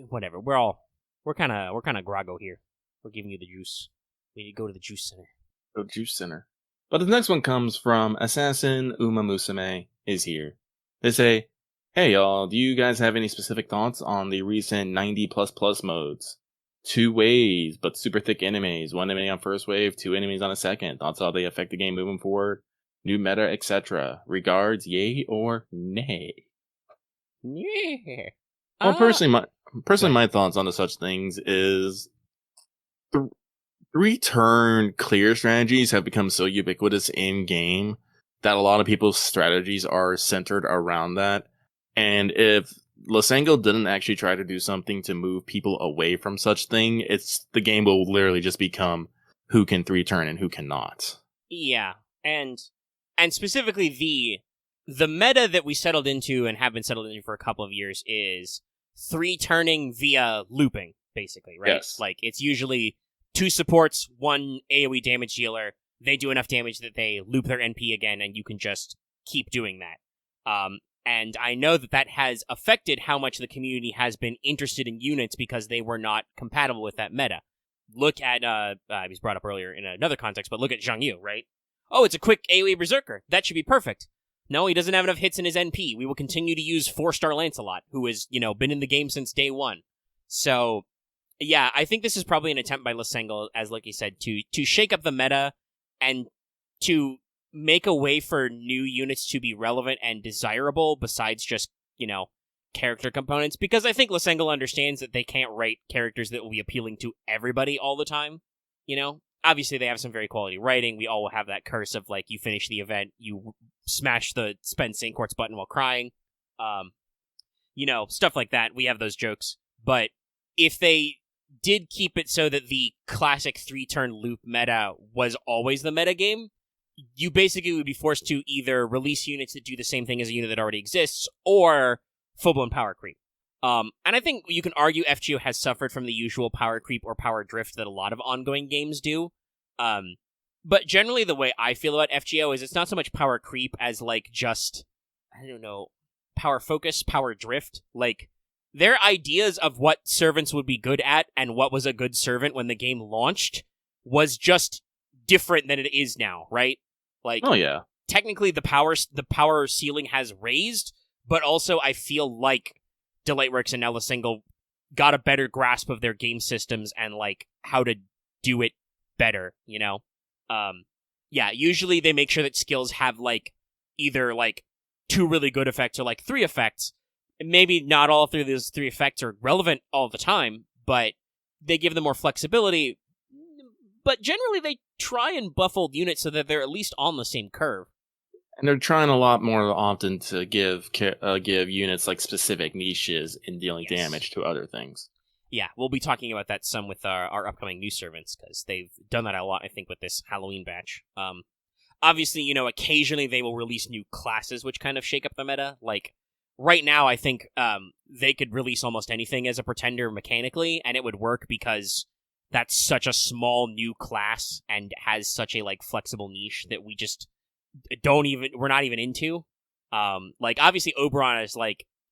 Whatever. We're kind of groggo here. We're giving you the juice. We need to go to the juice center.
Go Juice Center. But the next one comes from Assassin Uma Musume is here. They say, hey y'all, do you guys have any specific thoughts on the recent 90++ modes? 2 waves, but super thick enemies. 1 enemy on first wave, 2 enemies on a second. Thoughts how they affect the game moving forward? New meta, etc. Regards, yay or nay?
Yeah.
Well, personally, my thoughts on the such things is 3-turn clear strategies have become so ubiquitous in game that a lot of people's strategies are centered around that. And if Lysenko didn't actually try to do something to move people away from such thing, the game will literally just become who can 3-turn and who cannot.
Yeah, and specifically the meta that we settled into and have been settled into for a couple of years is 3-turning via looping, basically, right?
Yes.
Like, it's usually 2 supports, 1 AoE damage dealer. They do enough damage that they loop their NP again, and you can just keep doing that. And I know that has affected how much the community has been interested in units because they were not compatible with that meta. Look at, he was brought up earlier in another context, but look at Zhang Yu, right? Oh, it's a quick AoE Berserker. That should be perfect. No, he doesn't have enough hits in his NP. We will continue to use 4-star Lancelot, who has, been in the game since day 1. So, yeah, I think this is probably an attempt by Lysenko, as Lucky said, to shake up the meta and to make a way for new units to be relevant and desirable besides just, character components. Because I think Lysenko understands that they can't write characters that will be appealing to everybody all the time, Obviously, they have some very quality writing. We all have that curse of, you finish the event, you smash the spend Saint Quartz button while crying. Stuff like that. We have those jokes. But if they did keep it so that the classic 3-turn loop meta was always the meta game, you basically would be forced to either release units that do the same thing as a unit that already exists, or full-blown power creep. And I think you can argue FGO has suffered from the usual power creep or power drift that a lot of ongoing games do. But generally the way I feel about FGO is it's not so much power creep as just, power focus, power drift. Their ideas of what servants would be good at and what was a good servant when the game launched was just different than it is now, right?
Oh yeah.
Technically the power ceiling has raised, but also I feel like Delightworks and now Lysenko got a better grasp of their game systems and how to do it better, usually they make sure that skills have either 2 really good effects or 3 effects. And maybe not all 3 of those 3 effects are relevant all the time, but they give them more flexibility. But generally they try and buff old units so that they're at least on the same curve.
And they're trying a lot more often to give units specific niches in dealing damage to other things.
Yeah, we'll be talking about that some with our upcoming new servants, because they've done that a lot, I think, with this Thighloween batch. Obviously, occasionally they will release new classes which kind of shake up the meta. Right now, I think they could release almost anything as a pretender mechanically, and it would work because that's such a small new class and has such a flexible niche that we just we're not even into. Obviously Oberon is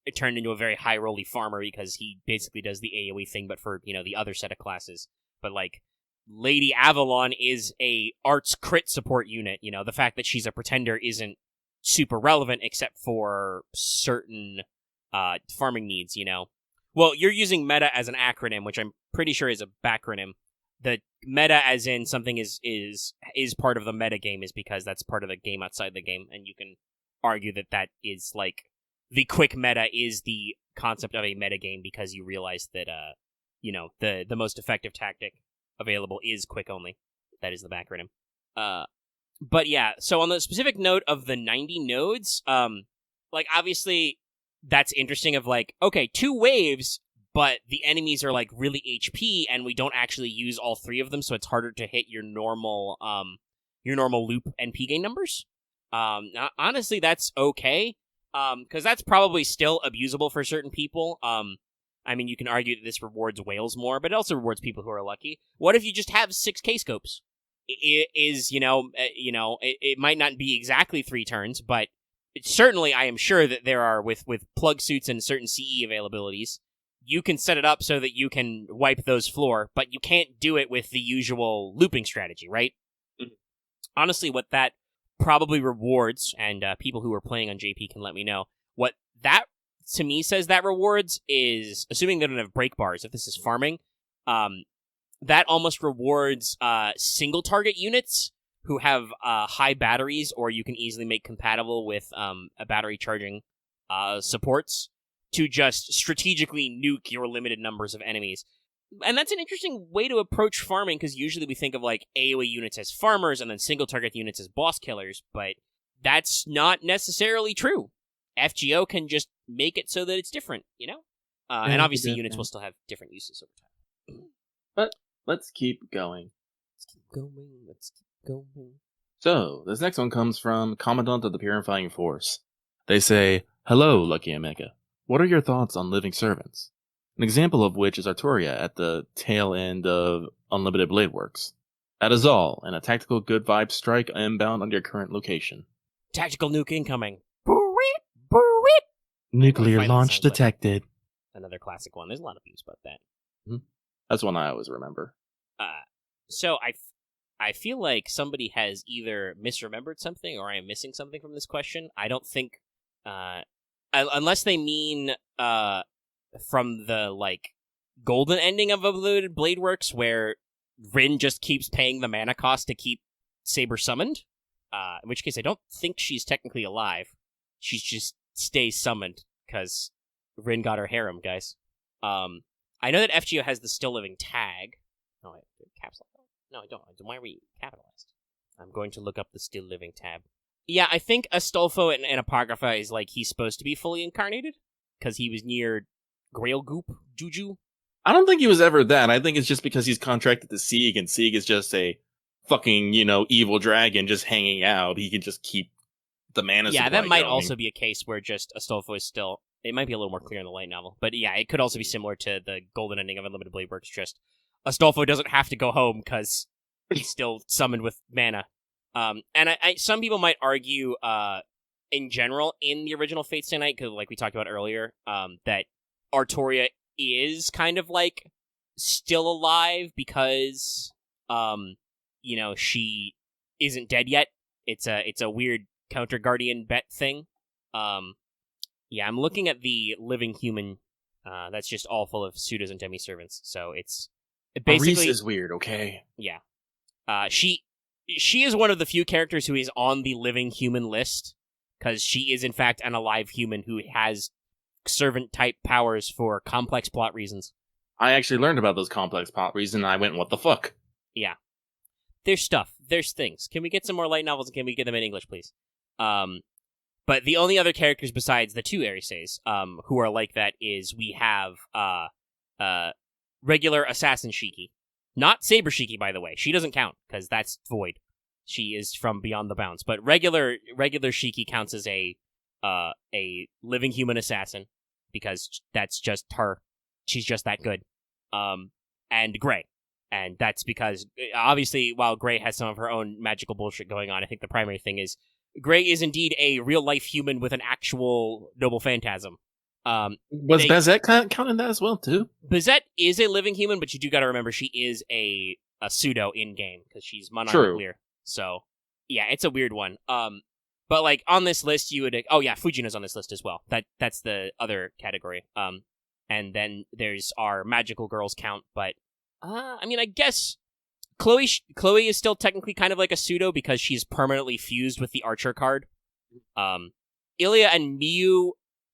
it turned into a very high rolly farmer because he basically does the AoE thing, but for the other set of classes. But Lady Avalon is a arts crit support unit. The fact that she's a pretender isn't super relevant except for certain farming needs. Well, you're using meta as an acronym, which I'm pretty sure is a backronym. The meta, as in something is part of the meta game, is because that's part of the game outside the game, and you can argue that is the quick meta is the concept of a meta game because you realize that the most effective tactic available is quick only. That is the backronym. But yeah, so on the specific note of the 90 nodes, obviously that's interesting. Of okay, 2 waves, but the enemies are like really HP, and we don't actually use all 3 of them, so it's harder to hit your normal loop NP gain numbers. Honestly, that's okay, because that's probably still abusable for certain people. I mean, you can argue that this rewards whales more, but it also rewards people who are lucky. What if you just have 6 K-scopes? It might not be exactly 3 turns, but certainly I am sure that there are, with plug suits and certain CE availabilities, you can set it up so that you can wipe those floor, but you can't do it with the usual looping strategy, right? Mm-hmm. Honestly, what that probably rewards, and people who are playing on JP can let me know, what that to me says that rewards is, assuming they don't have break bars, if this is farming, that almost rewards single target units who have high batteries, or you can easily make compatible with a battery charging supports, to just strategically nuke your limited numbers of enemies. And that's an interesting way to approach farming, because usually we think of like AoE units as farmers and then single target units as boss killers, but that's not necessarily true. FGO can just make it so that it's different, and obviously units will still have different uses over time.
But let's keep going.
Let's keep going.
So, this next one comes from Commandant of the Purifying Force. They say, "Hello, Lucky Omega. What are your thoughts on living servants? An example of which is Artoria at the tail end of Unlimited Blade Works. That is all, and a tactical good vibe strike inbound on your current location.
Tactical nuke incoming.
Nuclear launch detected."
Another classic one. There's a lot of views about that.
Mm-hmm. That's one I always remember.
So I feel like somebody has either misremembered something or I am missing something from this question. I don't think, unless they mean from the like golden ending of Unlimited Blade Works, where Rin just keeps paying the mana cost to keep Saber summoned. In which case, I don't think she's technically alive. She just stays summoned because Rin got her harem, guys. I know that FGO has the still living tag. Oh, wait, caps lock. No, I don't. Why are we capitalized? I'm going to look up the still living tab. Yeah, I think Astolfo in Apocrypha is like he's supposed to be fully incarnated because he was near Grail Goop Juju.
I don't think he was ever that. I think it's just because he's contracted to Sieg, and Sieg is just a fucking, evil dragon just hanging out. He can just keep the mana supply
that might
going.
also be a case where just Astolfo is still... It might be a little more clear in the light novel. But yeah, it could also be similar to the golden ending of Unlimited Blade Works. Just Astolfo doesn't have to go home because he's still summoned with mana. And some people might argue, in general, in the original Fate Stay Night, because like we talked about earlier, that Artoria is kind of like still alive because, she isn't dead yet. It's a weird counter guardian bet thing. Yeah, I'm looking at the living human. That's just all full of pseudos and demi-servants. So it's basically...
Maurice is weird, okay?
Yeah. She is one of the few characters who is on the living human list, because she is in fact an alive human who has servant-type powers for complex plot reasons.
I actually learned about those complex plot reasons, and I went, what the fuck?
Yeah. There's stuff. There's things. Can we get some more light novels, and can we get them in English, please? But the only other characters besides the 2 Arises, who are like that, is we have regular Assassin Shiki. Not Saber Shiki, by the way. She doesn't count, because that's void. She is from Beyond the Bounds. But regular Shiki counts as a living human assassin, because that's just her. She's just that good. And Grey. And that's because, obviously, while Grey has some of her own magical bullshit going on, I think the primary thing is Grey is indeed a real-life human with an actual noble phantasm.
Was Bazette counting that as well, too?
Bazette is a living human, but you do gotta remember she is a pseudo in-game, because she's mononuclear. So, yeah, it's a weird one. But, like, on this list, you would... Oh, yeah, Fujina's on this list as well. That's the other category. And then there's our magical girls count, but... I guess... Chloe is still technically kind of like a pseudo because she's permanently fused with the Archer card. Ilya and Miyu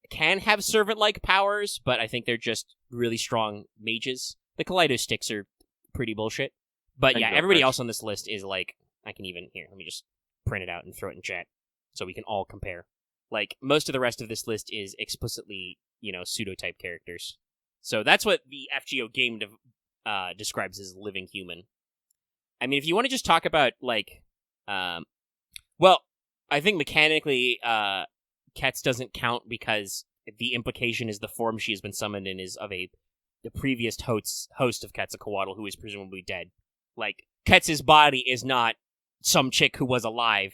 can have servant-like powers, but I think they're just really strong mages. The Kaleido sticks are pretty bullshit. But yeah, everybody else on this list is like... I can even... Here, let me just print it out and throw it in chat so we can all compare. Like, most of the rest of this list is explicitly, pseudo-type characters. So that's what the FGO game describes as living human. I mean, if you want to just talk about, like, well, I think mechanically, Ketz doesn't count because the implication is the form she has been summoned in is of the previous host of Quetzalcoatl, who is presumably dead. Like, Ketz's body is not some chick who was alive.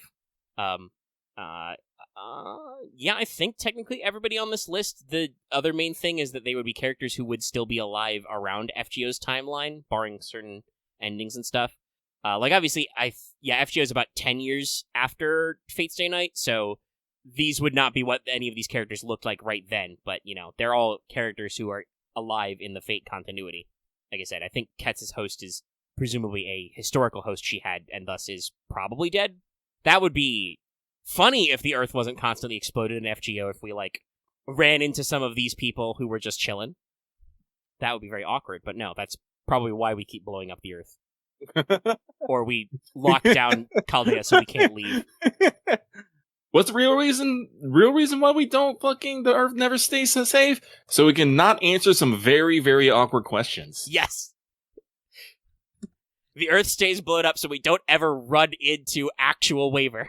Yeah, I think technically everybody on this list, the other main thing is that they would be characters who would still be alive around FGO's timeline, barring certain endings and stuff. Like, obviously, FGO is about 10 years after Fate's Day Night, so these would not be what any of these characters looked like right then, but, you know, they're all characters who are alive in the Fate continuity. Like I said, I think Ketz's host is presumably a historical host she had, and thus is probably dead. That would be funny if the Earth wasn't constantly exploded in FGO, if we, like, ran into some of these people who were just chilling. That would be very awkward, but no, that's probably why we keep blowing up the Earth. Or we lock down Chaldea so we can't leave.
What's the real reason? Real reason why we don't the Earth never stays safe? So we can not answer some very, very awkward questions.
Yes! The Earth stays blown up so we don't ever run into actual waiver.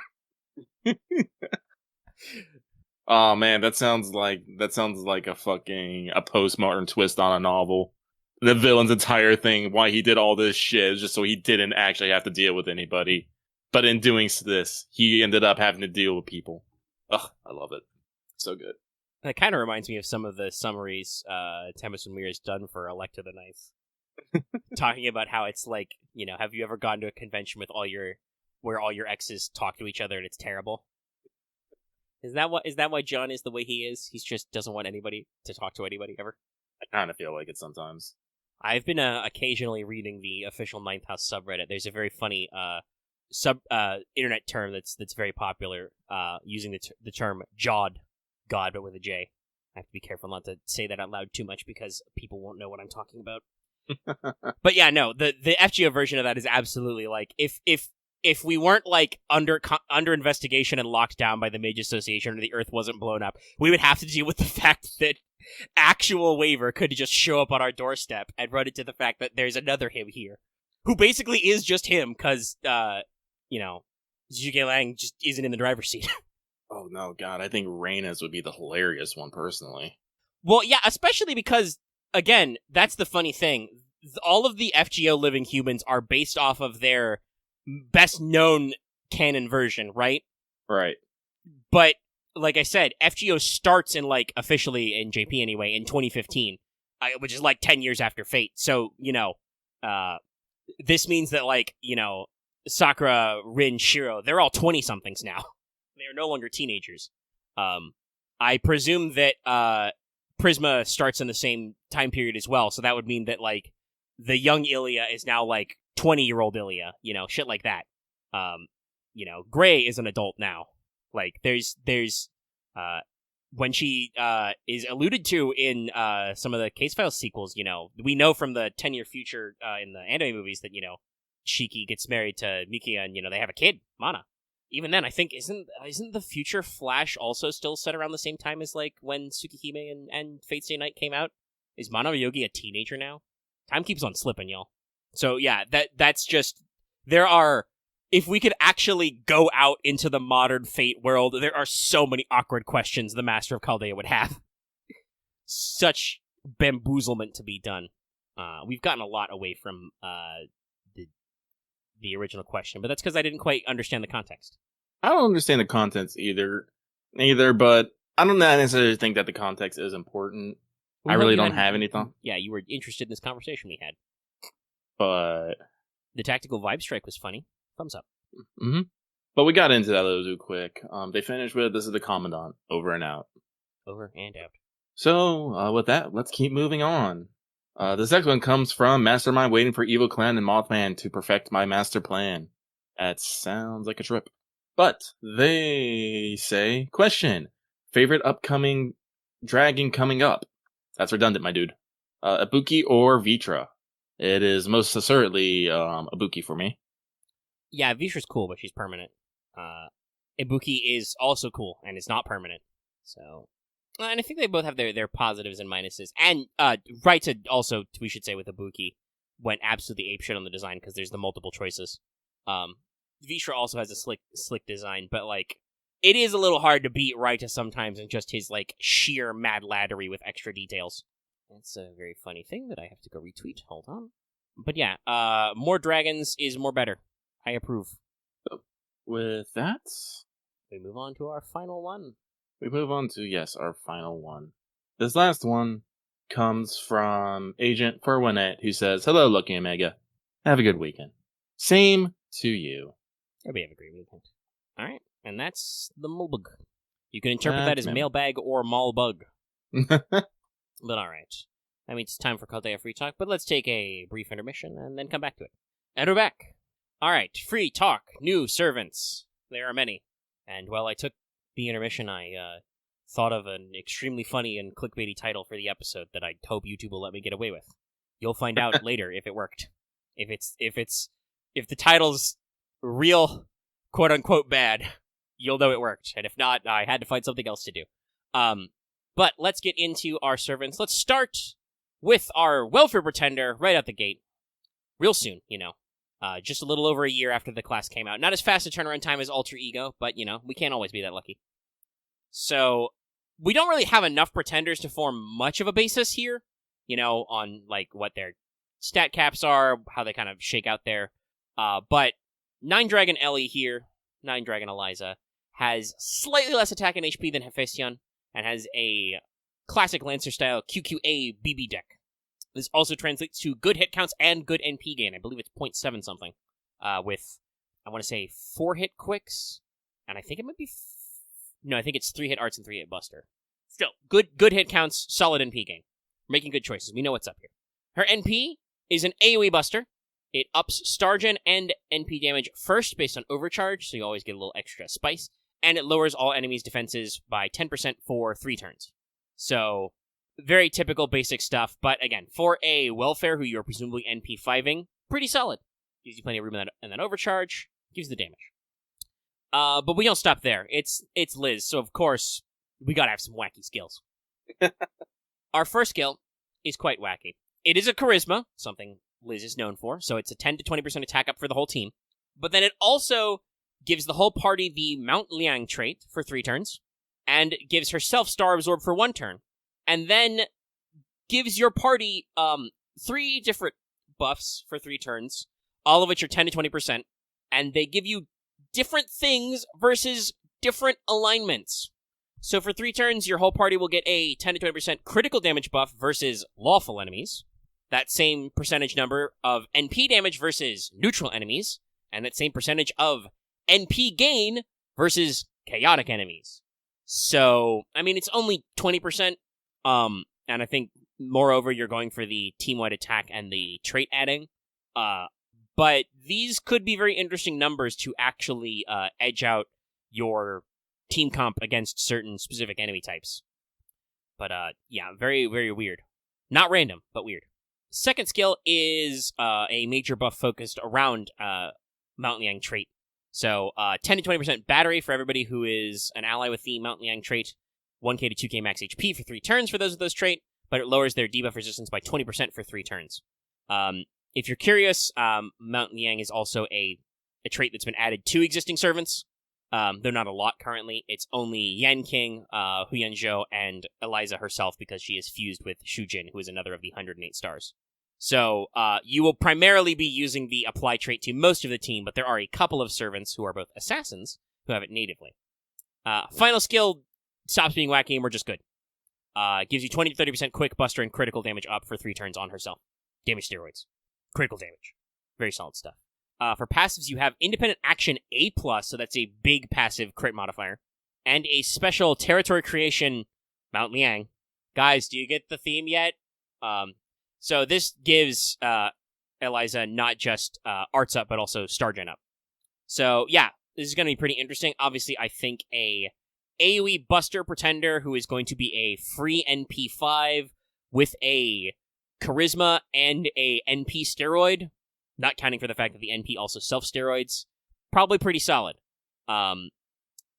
Oh man, that sounds like a postmodern twist on a novel. The villain's entire thing, why he did all this shit, is just so he didn't actually have to deal with anybody. But in doing this, he ended up having to deal with people. Ugh, I love it. So good.
That kind of reminds me of some of the summaries Tempest and Mirror's done for Electa the Ninth. Talking about how it's like, you know, have you ever gone to a convention with where all your exes talk to each other and it's terrible? Is that why John is the way he is? He just doesn't want anybody to talk to anybody ever?
I kind of feel like it sometimes.
I've been occasionally reading the official Ninth House subreddit. There's a very funny internet term that's very popular, using the term Jod, God, but with a J. I have to be careful not to say that out loud too much because people won't know what I'm talking about. But yeah, no, the FGO version of that is absolutely like, if we weren't like under investigation and locked down by the Mage Association or the Earth wasn't blown up, we would have to deal with the fact that actual waiver could just show up on our doorstep and run into the fact that there's another him here, who basically is just him because, you know, Zhuge Liang just isn't in the driver's seat.
Oh no, God, I think Reyna's would be the hilarious one, personally.
Well, yeah, especially because, again, that's the funny thing. All of the FGO living humans are based off of their best-known canon version, right?
Right.
But, like I said, FGO starts in, like, officially, in JP anyway, in 2015, which is, like, 10 years after Fate. So, you know, this means that, like, you know, Sakura, Rin, Shiro, they're all 20-somethings now. They are no longer teenagers. I presume that Prisma starts in the same time period as well, so that would mean that, like, the young Ilya is now, like, 20-year-old Ilya, you know, shit like that. You know, Gray is an adult now. Like, there's when she is alluded to in some of the Case Files sequels, you know, we know from the 10-year future in the anime movies that, you know, Shiki gets married to Mikia and, you know, they have a kid, Mana. Even then, I think, isn't the future Flash also still set around the same time as, like, when Tsukihime and Fate's Day Night came out? Is Mana Yogi a teenager now? Time keeps on slipping, y'all. So, yeah, that's just... There are... If we could actually go out into the modern Fate world, there are so many awkward questions the Master of Chaldea would have. Such bamboozlement to be done. We've gotten a lot away from the original question, but that's because I didn't quite understand the context.
I don't understand the context either, but I don't necessarily think that the context is important.
Well,
I really don't have any thought.
Yeah, you were interested in this conversation we had.
But
the tactical vibe strike was funny. Thumbs up.
Mm-hmm. But we got into that a little too quick. They finished with, "This is the Commandant, over and out."
Over and out.
So, with that, let's keep moving on. This next one comes from Mastermind waiting for Evil Clan and Mothman to perfect my master plan. That sounds like a trip. But they say, question, favorite upcoming dragon coming up? That's redundant, my dude. Ibuki or Vitra? It is most certainly Ibuki for me.
Yeah, Vitra's cool, but she's permanent. Ibuki is also cool, and it's not permanent. So And I think they both have their positives and minuses. And Raita also, we should say, with Ibuki, went absolutely apeshit on the design because there's the multiple choices. Vishra also has a slick design, but like it is a little hard to beat Raita sometimes in just his like sheer mad laddery with extra details. That's a very funny thing that I have to go retweet. Hold on. But yeah, more dragons is more better. I approve.
With that,
We move on to our final one.
we move on to, yes, our final one. This last one comes from Agent Furwinet, who says, "Hello, Lucky Omega. Have a good weekend. Same to you."
Everybody have a great weekend. All right, and that's the Mulbug. You can interpret that
That's
as
me.
mailbag or Malbug. But all right. That means it's time for Chaldea Free Talk, but let's take a brief intermission and then come back to it. And we're back. All right, Free Talk, new servants. There are many. And while I took the intermission, I thought of an extremely funny and clickbaity title for the episode that I hope YouTube will let me get away with. You'll find out later if it worked. If the title's real quote unquote bad, you'll know it worked. And if not, I had to find something else to do. But let's get into our servants. Let's start with our welfare pretender right out the gate. Real soon, just a little over a year after the class came out. Not as fast a turnaround time as Alter Ego, but, we can't always be that lucky. So, we don't really have enough pretenders to form much of a basis here, on, like, what their stat caps are, how they kind of shake out there. But 9-Dragon Ellie here, 9-Dragon Eliza, has slightly less attack and HP than Hephaestion, and has a classic Lancer-style QQA BB deck. This also translates to good hit counts and good NP gain. I believe it's 0.7 something. With, I want to say, 4 hit quicks, and I think it might be... No, I think it's 3 hit arts and 3 hit buster. Still, good hit counts, solid NP gain. Making good choices. We know what's up here. Her NP is an AoE buster. It ups Stargen and NP damage first based on overcharge, so you always get a little extra spice. And it lowers all enemies' defenses by 10% for 3 turns. So, very typical basic stuff, but again, for a welfare who you're presumably NP5ing, pretty solid. Gives you plenty of room in that overcharge, gives the damage. But we don't stop there. It's Liz, so of course, we gotta have some wacky skills. Our first skill is quite wacky. It is a charisma, something Liz is known for, so it's a 10 to 20% attack up for the whole team. But then it also gives the whole party the Mount Liang trait for 3 turns, and gives herself Star Absorb for 1 turn, and then gives your party 3 different buffs for 3 turns, all of which are 10 to 20%, and they give you different things versus different alignments. So for 3 turns, your whole party will get a 10 to 20% critical damage buff versus lawful enemies, that same percentage number of NP damage versus neutral enemies, and that same percentage of NP gain versus chaotic enemies. So, I mean, it's only 20%, and I think, moreover, you're going for the team-wide attack and the trait adding. But these could be very interesting numbers to actually edge out your team comp against certain specific enemy types. But, yeah, very, very weird. Not random, but weird. Second skill is a major buff focused around Mount Liang trait. So, 10 to 20% battery for everybody who is an ally with the Mount Liang trait. 1k to 2k max HP for 3 turns for those with those trait, but it lowers their debuff resistance by 20% for 3 turns. If you're curious, Mount Liang is also a trait that's been added to existing servants. They're not a lot currently. It's only Yan King, Huyan Zhuo, and Eliza herself because she is fused with Shujin, who is another of the 108 stars. So, you will primarily be using the apply trait to most of the team, but there are a couple of servants who are both assassins who have it natively. Final skill stops being wacky and we're just good. Gives you 20 to 30% quick buster and critical damage up for 3 turns on herself. Damage steroids. Critical damage. Very solid stuff. For passives, you have Independent Action A+, so that's a big passive crit modifier, and a special Territory Creation Mount Liang. Guys, do you get the theme yet? So this gives Eliza not just arts up, but also Stargen up. So yeah, this is going to be pretty interesting. Obviously, I think a AoE Buster Pretender who is going to be a free NP5 with a Charisma and a NP steroid, not counting for the fact that the NP also self-steroids, probably pretty solid.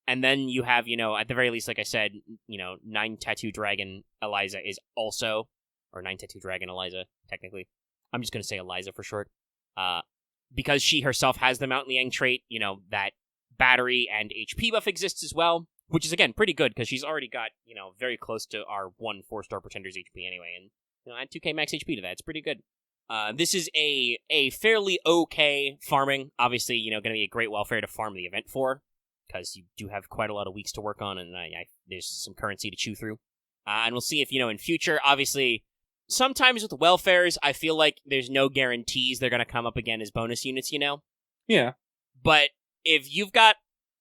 And then you have, at the very least, like I said, 9 Tattoo Dragon Eliza is also, or 9 Tattoo Dragon Eliza, technically. I'm just going to say Eliza for short. Because she herself has the Mount Liang trait, that battery and HP buff exists as well, which is, again, pretty good, because she's already got, very close to our 1 4-star Pretender's HP anyway, and, add 2k max HP to that. It's pretty good. This is a fairly okay farming. Obviously, going to be a great welfare to farm the event for, because you do have quite a lot of weeks to work on, and there's some currency to chew through. And we'll see if, in future, obviously, sometimes with welfares, I feel like there's no guarantees they're going to come up again as bonus units,
Yeah.
But if you've got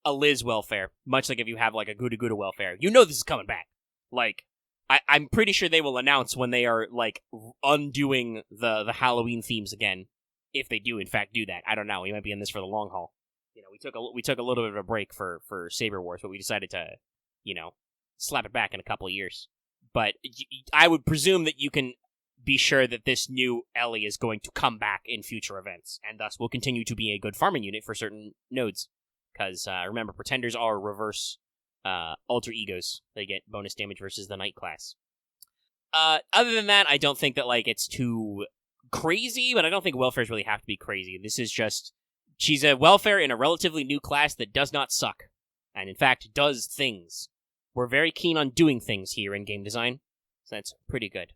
a Liz welfare, much like if you have, like, a Gouda Gouda welfare, this is coming back. Like, I'm pretty sure they will announce when they are, like, undoing the Thighloween themes again. If they do, in fact, do that. I don't know. We might be in this for the long haul. We took a little bit of a break for Saber Wars, but we decided to, slap it back in a couple of years. But I would presume that you can be sure that this new Ellie is going to come back in future events, and thus will continue to be a good farming unit for certain nodes. Because, remember, Pretenders are reverse alter egos. They get bonus damage versus the Knight class. Other than that, I don't think that, like, it's too crazy, but I don't think welfares really have to be crazy. This is just, she's a welfare in a relatively new class that does not suck, and in fact, does things. We're very keen on doing things here in game design, so that's pretty good.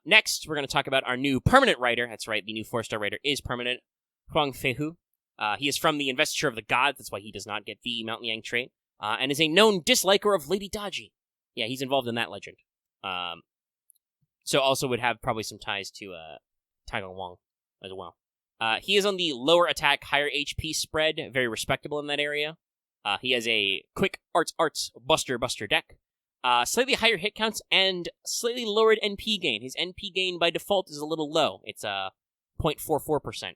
Next, we're going to talk about our new permanent writer. That's right, the new 4-star writer is permanent. Huang Feihu. He is from the Investiture of the Gods, that's why he does not get the Mount Liang trait, and is a known disliker of Lady Daji. Yeah, he's involved in that legend. So also would have probably some ties to Thighloween as well. He is on the lower attack, higher HP spread, very respectable in that area. He has a quick arts buster deck, slightly higher hit counts, and slightly lowered NP gain. His NP gain by default is a little low. It's 0.44%.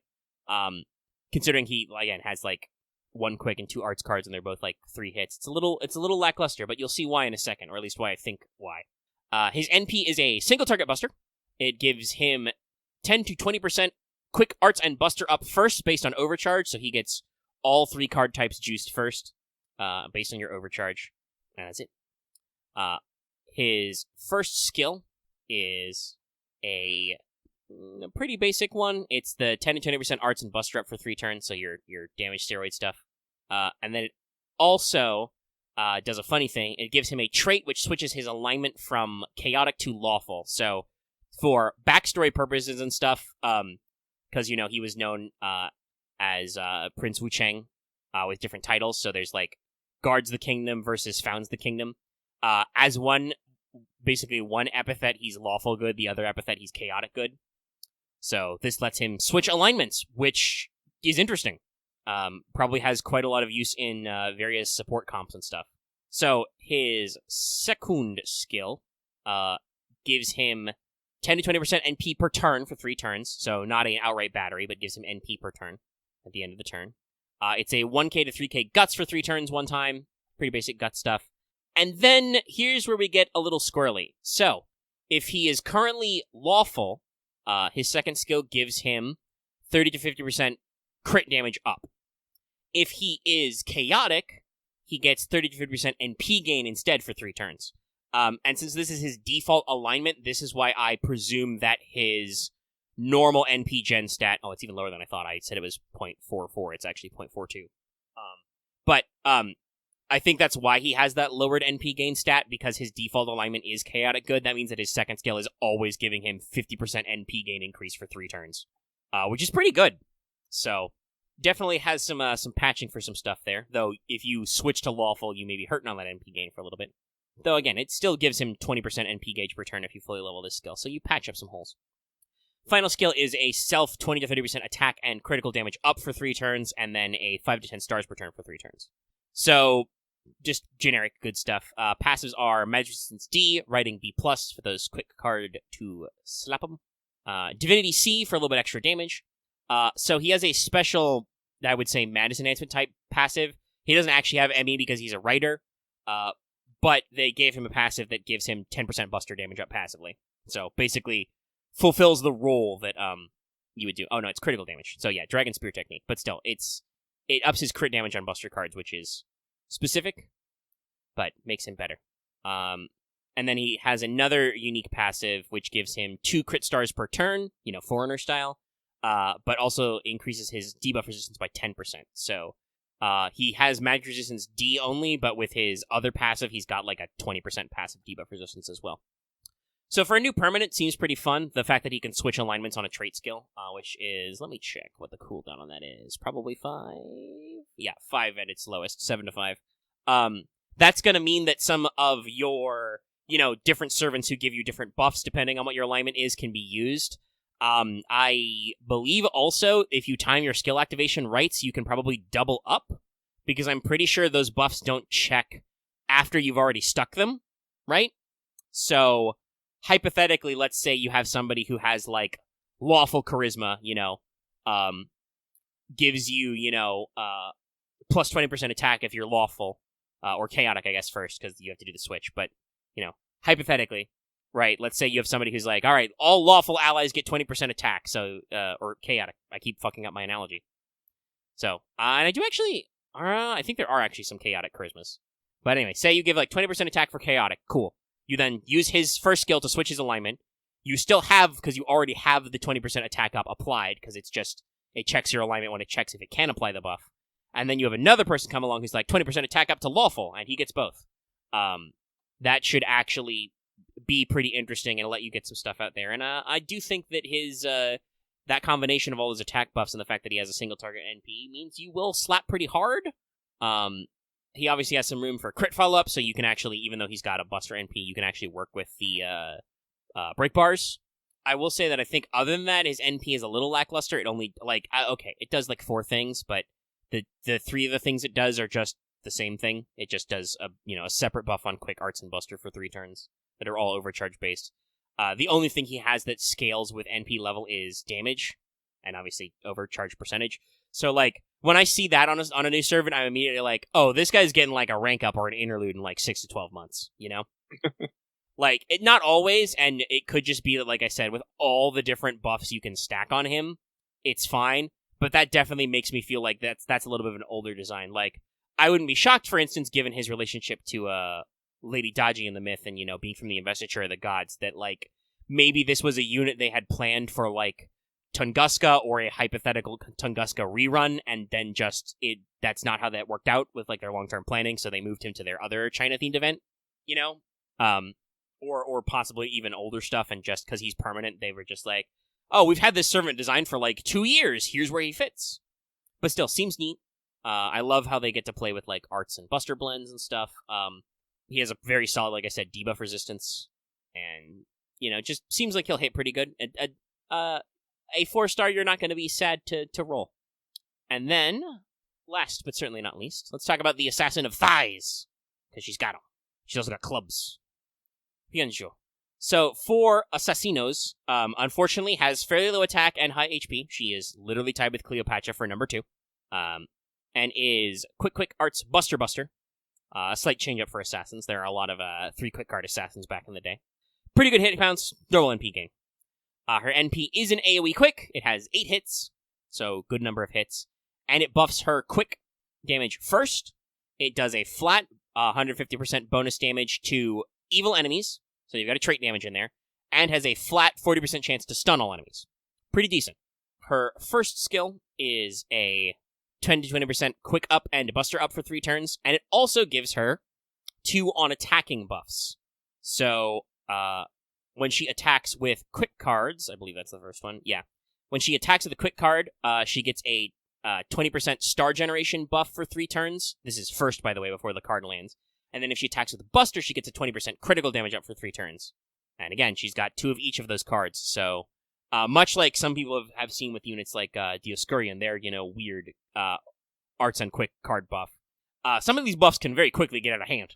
Considering he, again, has like 1 quick and 2 arts cards, and they're both like 3 hits. It's a little lackluster, but you'll see why in a second, or at least why I think why. His NP is a single target buster. It gives him 10 to 20% quick arts and buster up first based on overcharge, so he gets all 3 card types juiced first, based on your overcharge. And that's it. His first skill is a pretty basic one. It's the 10 to 20% arts and buster up for 3 turns, so your damage steroid stuff. And then it also does a funny thing. It gives him a trait which switches his alignment from chaotic to lawful. So for backstory purposes and stuff, because, he was known as Prince Wu Cheng with different titles. So there's like Guards the Kingdom versus Founds the Kingdom. As one epithet, he's lawful good. The other epithet, he's chaotic good. So this lets him switch alignments, which is interesting. Probably has quite a lot of use in various support comps and stuff. So his second skill gives him 10 to 20% NP per turn for 3 turns. So not an outright battery, but gives him NP per turn at the end of the turn. It's a 1k to 3k guts for 3 turns one time. Pretty basic gut stuff. And then here's where we get a little squirrely. So if he is currently lawful, his second skill gives him 30 to 50% crit damage up. If he is chaotic, he gets 30 to 50% NP gain instead for 3 turns. And since this is his default alignment, this is why I presume that his normal NP gen stat... Oh, it's even lower than I thought. I said it was 0.44. It's actually 0.42. But I think that's why he has that lowered NP gain stat, because his default alignment is chaotic good. That means that his second skill is always giving him 50% NP gain increase for 3 turns, which is pretty good. So definitely has some patching for some stuff there. Though if you switch to lawful, you may be hurting on that NP gain for a little bit. Though again, it still gives him 20% NP gauge per turn if you fully level this skill, so you patch up some holes. Final skill is a self 20 to 30% attack and critical damage up for 3 turns, and then a 5 to 10 stars per turn for 3 turns. So just generic good stuff. Passives are Magic Resistance D, Writing B+, for those quick card to slap them. Divinity C for a little bit extra damage. So he has a special, I would say, Madness Enhancement type passive. He doesn't actually have ME because he's a writer, but they gave him a passive that gives him 10% buster damage up passively. So basically fulfills the role that you would do. Oh no, it's critical damage. So yeah, Dragon Spear technique, but still, it ups his crit damage on buster cards, which is specific, but makes him better. And then he has another unique passive, which gives him 2 crit stars per turn, Foreigner style, but also increases his debuff resistance by 10%. So he has magic resistance D only, but with his other passive, he's got like a 20% passive debuff resistance as well. So for a new permanent, seems pretty fun. The fact that he can switch alignments on a trait skill, which is, let me check what the cooldown on that is. Probably 5? Yeah, 5 at its lowest, 7 to 5. That's going to mean that some of your, different servants who give you different buffs depending on what your alignment is can be used. I believe also if you time your skill activation right, you can probably double up, because I'm pretty sure those buffs don't check after you've already stuck them, right? So, hypothetically, let's say you have somebody who has, like, lawful charisma, gives you, plus 20% attack if you're lawful, or chaotic, I guess, first, because you have to do the switch, but, hypothetically, right, let's say you have somebody who's like, all right, all lawful allies get 20% attack, so, or chaotic. I keep fucking up my analogy. So, and I do actually, I think there are actually some chaotic charismas. But anyway, say you give, like, 20% attack for chaotic, cool. You then use his first skill to switch his alignment. You still have, because you already have the 20% attack up applied, because it's just, it checks your alignment when it checks if it can apply the buff. And then you have another person come along who's like 20% attack up to lawful, and he gets both. That should actually be pretty interesting and let you get some stuff out there. And I do think that his that combination of all his attack buffs and the fact that he has a single target NP means you will slap pretty hard. He obviously has some room for crit follow-up, so you can actually, even though he's got a buster NP, you can actually work with the break bars. I will say that I think other than that, his NP is a little lackluster. It only, it does 4 things, but the 3 of the things it does are just the same thing. It just does a separate buff on quick arts and buster for 3 turns that are all overcharge based. The only thing he has that scales with NP level is damage, and obviously overcharge percentage. So when I see that on a new servant, I'm immediately like, oh, this guy's getting a rank up or an interlude in 6 to 12 months, not always, and it could just be that, like I said, with all the different buffs you can stack on him, it's fine. But that definitely makes me feel like that's a little bit of an older design. I wouldn't be shocked, for instance, given his relationship to Lady Daji in the myth and, being from the investiture of the gods, that, maybe this was a unit they had planned for, Tunguska or a hypothetical Tunguska rerun, and then that's not how that worked out with, their long-term planning, so they moved him to their other China-themed event, Or possibly even older stuff, and just because he's permanent, they were just like, oh, we've had this servant designed for 2 years. Here's where he fits. But still, seems neat. I love how they get to play with arts and buster blends and stuff. He has a very solid, like I said, debuff resistance, and just seems like he'll hit pretty good. A 4-star, you're not going to be sad to roll. And then, last but certainly not least, let's talk about the Assassin of Thighs, because she's got them. She's also got clubs. Huyan Zhuo. So, for Assassinos, unfortunately, has fairly low attack and high HP. She is literally tied with Cleopatra for number 2. And is quick arts buster. A slight change up for assassins. There are a lot of 3 quick card assassins back in the day. Pretty good hit counts, durable NP gain. Her NP is an AoE quick. It has 8 hits, so good number of hits. And it buffs her quick damage first. It does a flat 150% bonus damage to evil enemies. So you've got a trait damage in there, and has a flat 40% chance to stun all enemies. Pretty decent. Her first skill is a 10 to 20% quick up and buster up for 3 turns, and it also gives her 2 on attacking buffs. So, when she attacks with quick cards, I believe that's the first one, yeah. When she attacks with a quick card, she gets a 20% star generation buff for 3 turns. This is first, by the way, before the card lands. And then if she attacks with a buster, she gets a 20% critical damage up for 3 turns. And again, she's got 2 of each of those cards. So, much like some people have seen with units like Dioscurian, their, weird arts and quick card buff. Some of these buffs can very quickly get out of hand.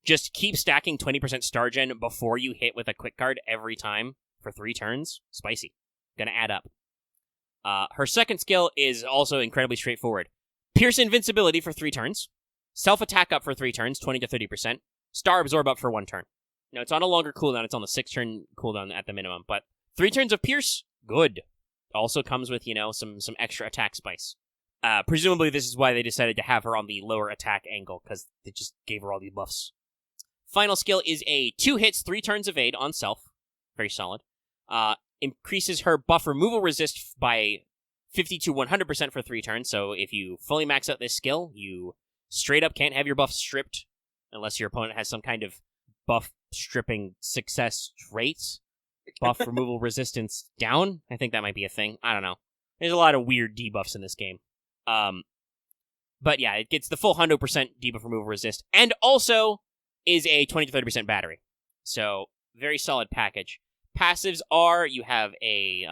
Just keep stacking 20% star gen before you hit with a quick card every time for 3 turns. Spicy. Gonna add up. Her second skill is also incredibly straightforward. Pierce invincibility for 3 turns. Self-attack up for 3 turns, 20 to 30%. Star absorb up for 1 turn. Now, it's on a longer cooldown. It's on the 6-turn cooldown at the minimum. But 3 turns of Pierce, good. Also comes with, some extra attack spice. Presumably this is why they decided to have her on the lower attack angle, because they just gave her all these buffs. Final skill is a 2 hits, 3 turns evade on self. Very solid. Increases her buff removal resist by 50 to 100% for 3 turns, so if you fully max out this skill, you straight up can't have your buff stripped unless your opponent has some kind of buff stripping success trait. Buff removal resistance down? I think that might be a thing. I don't know. There's a lot of weird debuffs in this game. But yeah, it gets the full 100% debuff removal resist, and also is a 20 to 30% battery. So, very solid package. Passives are, you have a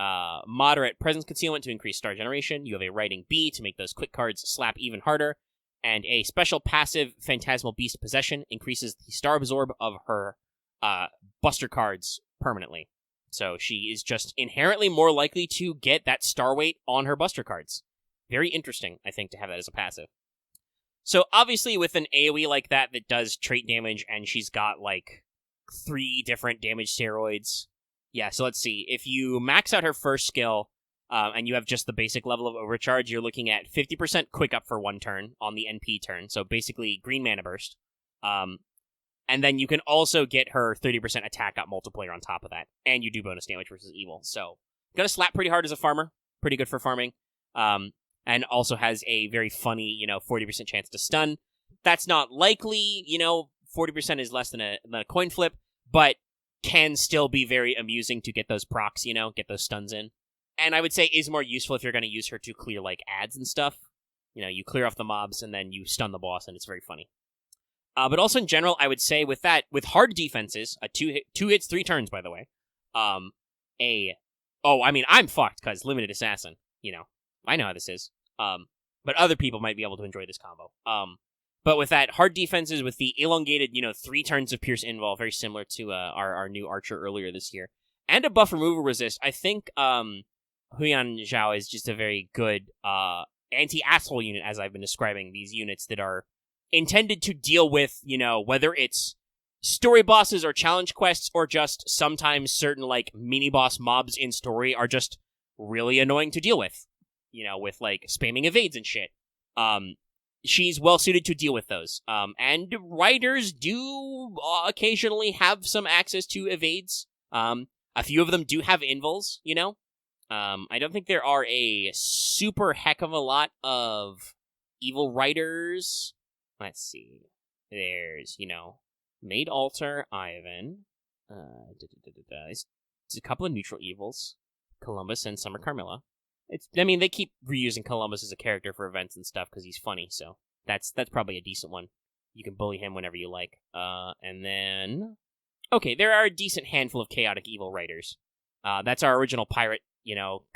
moderate presence concealment to increase star generation, you have a writing B to make those quick cards slap even harder, and a special passive, Phantasmal Beast Possession, increases the star absorb of her buster cards permanently. So she is just inherently more likely to get that star weight on her buster cards. Very interesting, I think, to have that as a passive. So obviously with an AoE like that does trait damage, and she's got like 3 different damage steroids. Yeah, so let's see. If you max out her first skill, and you have just the basic level of overcharge, you're looking at 50% quick up for 1 turn on the NP turn, so basically green mana burst. And then you can also get her 30% attack up multiplier on top of that, and you do bonus damage versus evil. So, gonna slap pretty hard as a farmer, pretty good for farming, and also has a very funny, 40% chance to stun. That's not likely, 40% is less than a coin flip, but can still be very amusing to get those procs, get those stuns in. And I would say is more useful if you're going to use her to clear, like, ads and stuff. You clear off the mobs, and then you stun the boss, and it's very funny. But also in general, I would say with hard defenses, a 2 hits, 3 turns, by the way, I'm fucked, because Limited Assassin, I know how this is. But other people might be able to enjoy this combo. But with that, hard defenses with the elongated, 3 turns of Pierce Invul, very similar to our new Archer earlier this year, and a buff removal resist, I think Huyan Zhuo is just a very good anti-asshole unit, as I've been describing these units that are intended to deal with, whether it's story bosses or challenge quests, or just sometimes certain, like, mini-boss mobs in story are just really annoying to deal with. With, like, spamming evades and shit. She's well-suited to deal with those. And writers do occasionally have some access to evades. A few of them do have invuls, I don't think there are a super heck of a lot of evil writers. Let's see. There's, Maid Altar, Ivan. It's a couple of neutral evils. Columbus and Summer Carmilla. They keep reusing Columbus as a character for events and stuff because he's funny, so that's probably a decent one. You can bully him whenever you like. And then... Okay, there are a decent handful of chaotic evil writers. That's our original pirate,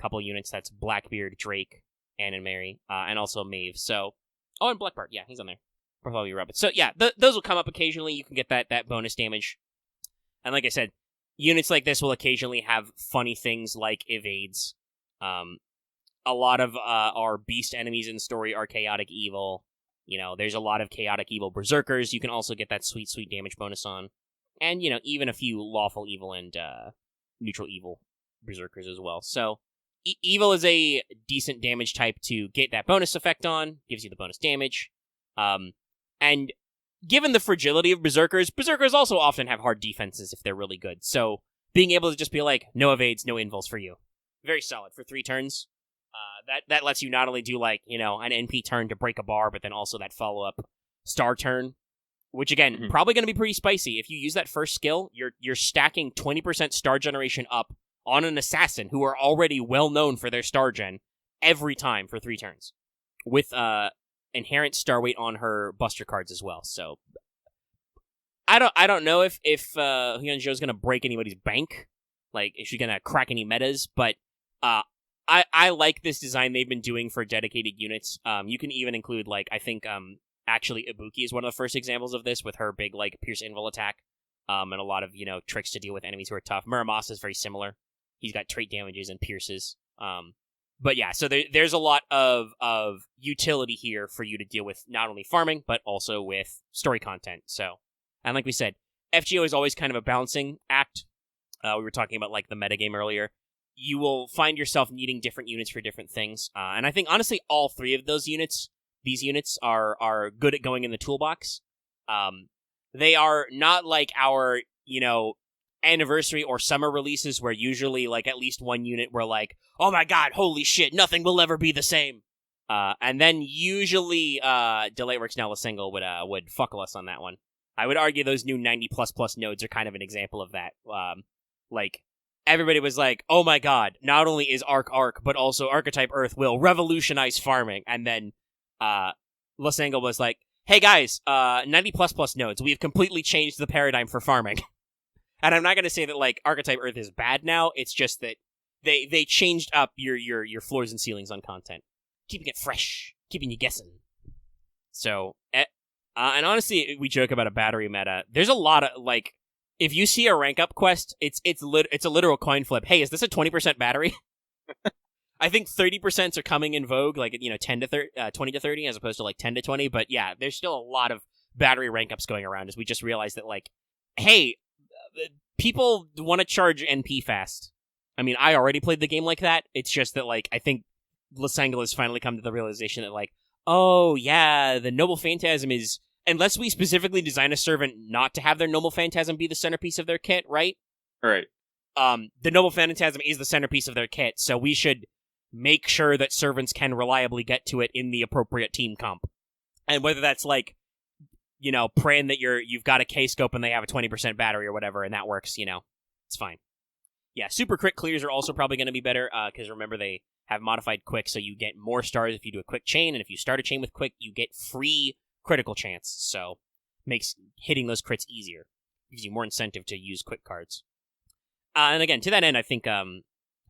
couple units. That's Blackbeard, Drake, Anne and Mary, and also Maeve. So... Oh, and Blackbart. Yeah, he's on there. Bartholomew Rabbit. So yeah, those will come up occasionally. You can get that bonus damage. And like I said, units like this will occasionally have funny things like evades. A lot of our beast enemies in story are chaotic evil. There's a lot of chaotic evil berserkers you can also get that sweet, sweet damage bonus on. And, even a few lawful evil and neutral evil berserkers as well. So, evil is a decent damage type to get that bonus effect on. Gives you the bonus damage. And given the fragility of berserkers also often have hard defenses if they're really good. So, being able to just be like, no evades, no invuls for you. Very solid for 3 turns. That lets you not only do, like, an NP turn to break a bar, but then also that follow-up star turn, which, again, probably going to be pretty spicy. If you use that first skill, you're stacking 20% star generation up on an assassin who are already well-known for their star gen every time for 3 turns, with inherent star weight on her buster cards as well. So, I don't know if Huyan Zhuo is going to break anybody's bank, like, if she's going to crack any metas, but I like this design they've been doing for dedicated units. You can even include, like, I think, actually Ibuki is one of the first examples of this with her big, like, Pierce Invul attack, and a lot of, tricks to deal with enemies who are tough. Muramasa is very similar. He's got trait damages and pierces. But yeah, so there's a lot of utility here for you to deal with not only farming, but also with story content. So, and like we said, FGO is always kind of a balancing act. We were talking about, like, the metagame earlier. you will find yourself needing different units for different things. And I think, honestly, all three of these units are good at going in the toolbox. They are not like our, anniversary or summer releases where usually, like, at least one unit we're like, oh my god, holy shit, nothing will ever be the same. And then usually, DelayWorks Now Single would fuckle us on that one. I would argue those new 90++ nodes are kind of an example of that. Like, everybody was like, oh my god, not only is Arc, but also Archetype Earth will revolutionize farming. And then, Losangle was like, hey guys, 90++ nodes, we've completely changed the paradigm for farming. And I'm not going to say that, like, Archetype Earth is bad now, it's just that they changed up your floors and ceilings on content. Keeping it fresh, keeping you guessing. So, and honestly, we joke about a battery meta. There's a lot of, like, if you see a rank up quest, it's a literal coin flip. Hey, is this a 20% battery? I think 30% are coming in vogue, like, 10 to 30, 20 to 30, as opposed to, like, 10 to 20. But yeah, there's still a lot of battery rank ups going around, as we just realized that, like, hey, people want to charge NP fast. I mean, I already played the game like that. It's just that, like, I think Losangle has finally come to the realization that, like, oh, yeah, the Noble Phantasm is... Unless we specifically design a servant not to have their Noble Phantasm be the centerpiece of their kit, right?
Right.
The Noble Phantasm is the centerpiece of their kit, so we should make sure that servants can reliably get to it in the appropriate team comp. And whether that's, like, praying that you've got a K-scope and they have a 20% battery or whatever, and that works, it's fine. Yeah, super crit clears are also probably going to be better, because remember, they have modified quick, so you get more stars if you do a quick chain, and if you start a chain with quick, you get free critical chance, so makes hitting those crits easier. Gives you more incentive to use quick cards. And again, to that end, I think Huyan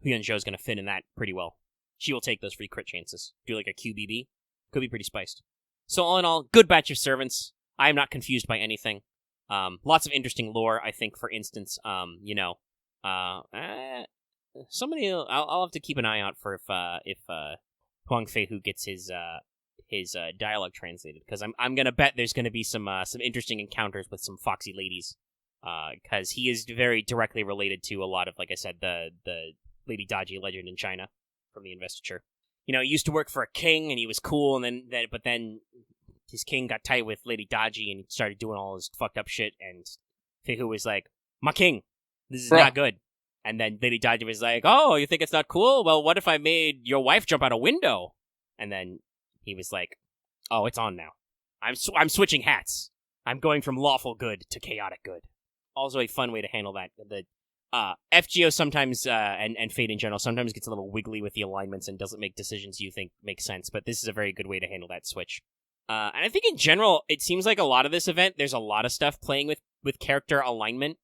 Zhuo is going to fit in that pretty well. She will take those free crit chances. Do like a QBB. Could be pretty spiced. So all in all, good batch of servants. I am not confused by anything. Lots of interesting lore, I think, for instance, somebody, I'll have to keep an eye out for if Huang Feihu gets his dialogue translated, because I'm gonna bet there's gonna be some interesting encounters with some foxy ladies, because he is very directly related to a lot of, like I said, the Lady Daji legend in China from the investiture. He used to work for a king and he was cool, and then his king got tight with Lady Daji and he started doing all his fucked up shit, and Feihu was like, my king, this is not good. And then Lady Daji was like, oh, you think it's not cool? Well, what if I made your wife jump out a window? And then he was like, oh, it's on now. I'm switching hats. I'm going from lawful good to chaotic good. Also a fun way to handle that. The FGO sometimes, and Fate in general, sometimes gets a little wiggly with the alignments and doesn't make decisions you think make sense, but this is a very good way to handle that switch. And I think in general, it seems like a lot of this event, there's a lot of stuff playing with character alignment.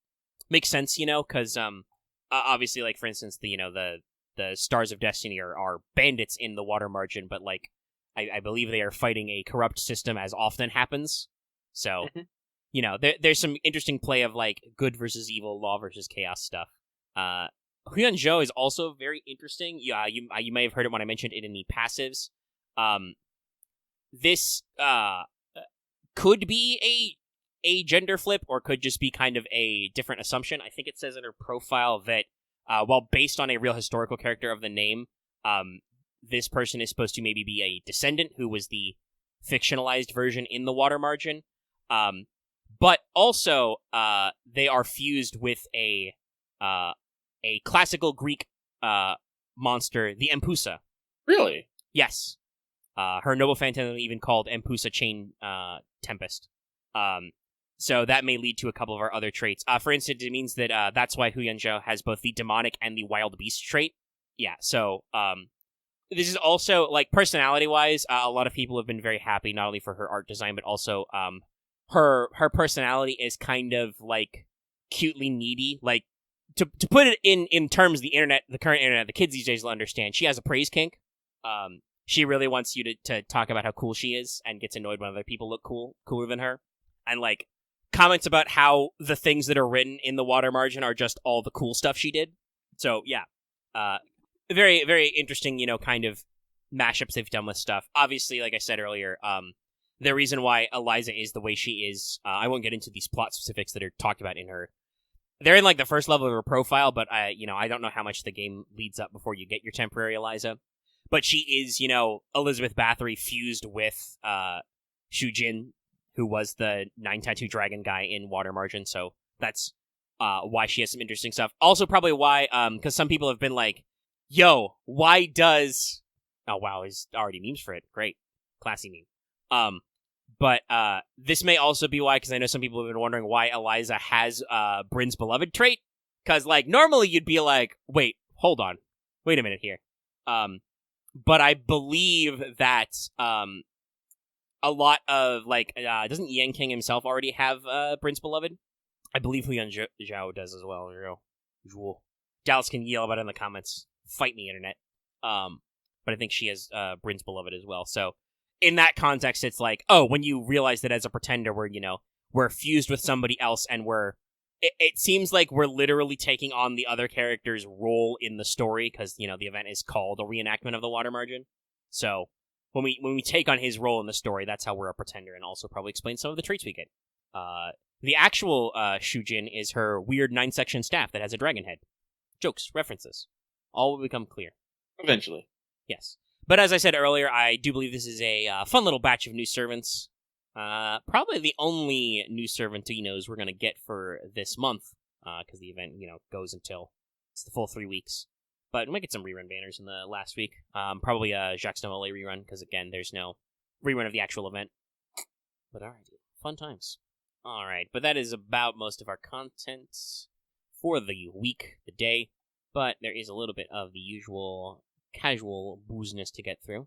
Makes sense, because obviously, like, for instance, the Stars of Destiny are bandits in the water margin, but, like, I believe they are fighting a corrupt system, as often happens. So, there's some interesting play of, like, good versus evil, law versus chaos stuff. Huyan Zhuo is also very interesting. You may have heard it when I mentioned it in the passives. This could be a gender flip, or could just be kind of a different assumption. I think it says in her profile that, while based on a real historical character of the name, this person is supposed to maybe be a descendant who was the fictionalized version in the water margin. But also, they are fused with a classical Greek monster, the Empusa.
Really?
Yes. Her noble phantasm even called Empusa Chain Tempest. So that may lead to a couple of our other traits. For instance, it means that that's why Huyan Zhuo has both the demonic and the wild beast trait. Yeah, so this is also, like, personality-wise, a lot of people have been very happy, not only for her art design, but also her personality is kind of, like, cutely needy. Like, to put it in terms of the current internet, the kids these days will understand, she has a praise kink. She really wants you to talk about how cool she is, and gets annoyed when other people look cooler than her. And, like, comments about how the things that are written in the water margin are just all the cool stuff she did. So, yeah. Very, very interesting, kind of mashups they've done with stuff. Obviously, like I said earlier, the reason why Eliza is the way she is, I won't get into these plot specifics that are talked about in her they're in, like, the first level of her profile, but I don't know how much the game leads up before you get your temporary Eliza. But she is, Elizabeth Bathory fused with Shujin, who was the 9-tattoo dragon guy in Water Margin, so that's why she has some interesting stuff. Also, probably why, because some people have been like, yo, why does... Oh, wow, there's already memes for it. Great. Classy meme. But this may also be why, because I know some people have been wondering why Eliza has Bryn's beloved trait. Because, like, normally you'd be like, wait, hold on. Wait a minute here. But I believe that a lot of, like, doesn't Yang King himself already have Bryn's beloved? I believe Huyan Zhuo does as well. Zhuo. Dallas can yell about it in the comments. Fight me, internet. But I think she has Bryn's beloved as well. So in that context, it's like, oh, when you realize that as a pretender, we're fused with somebody else, and it seems like we're literally taking on the other character's role in the story, because, the event is called a reenactment of the Water Margin. So when we take on his role in the story, that's how we're a pretender, and also probably explain some of the traits we get. The actual Shujin is her weird 9-section staff that has a dragon head. Jokes, references. All will become clear.
Eventually.
Yes. But as I said earlier, I do believe this is a fun little batch of new servants. Probably the only new servantinos we're going to get for this month, because the event, goes until it's the full 3 weeks. But we might get some rerun banners in the last week. Probably a Jacques Noël rerun, because again, there's no rerun of the actual event. But alright, fun times. Alright, but that is about most of our content for the week, the day. But there is a little bit of the usual casual booziness to get through.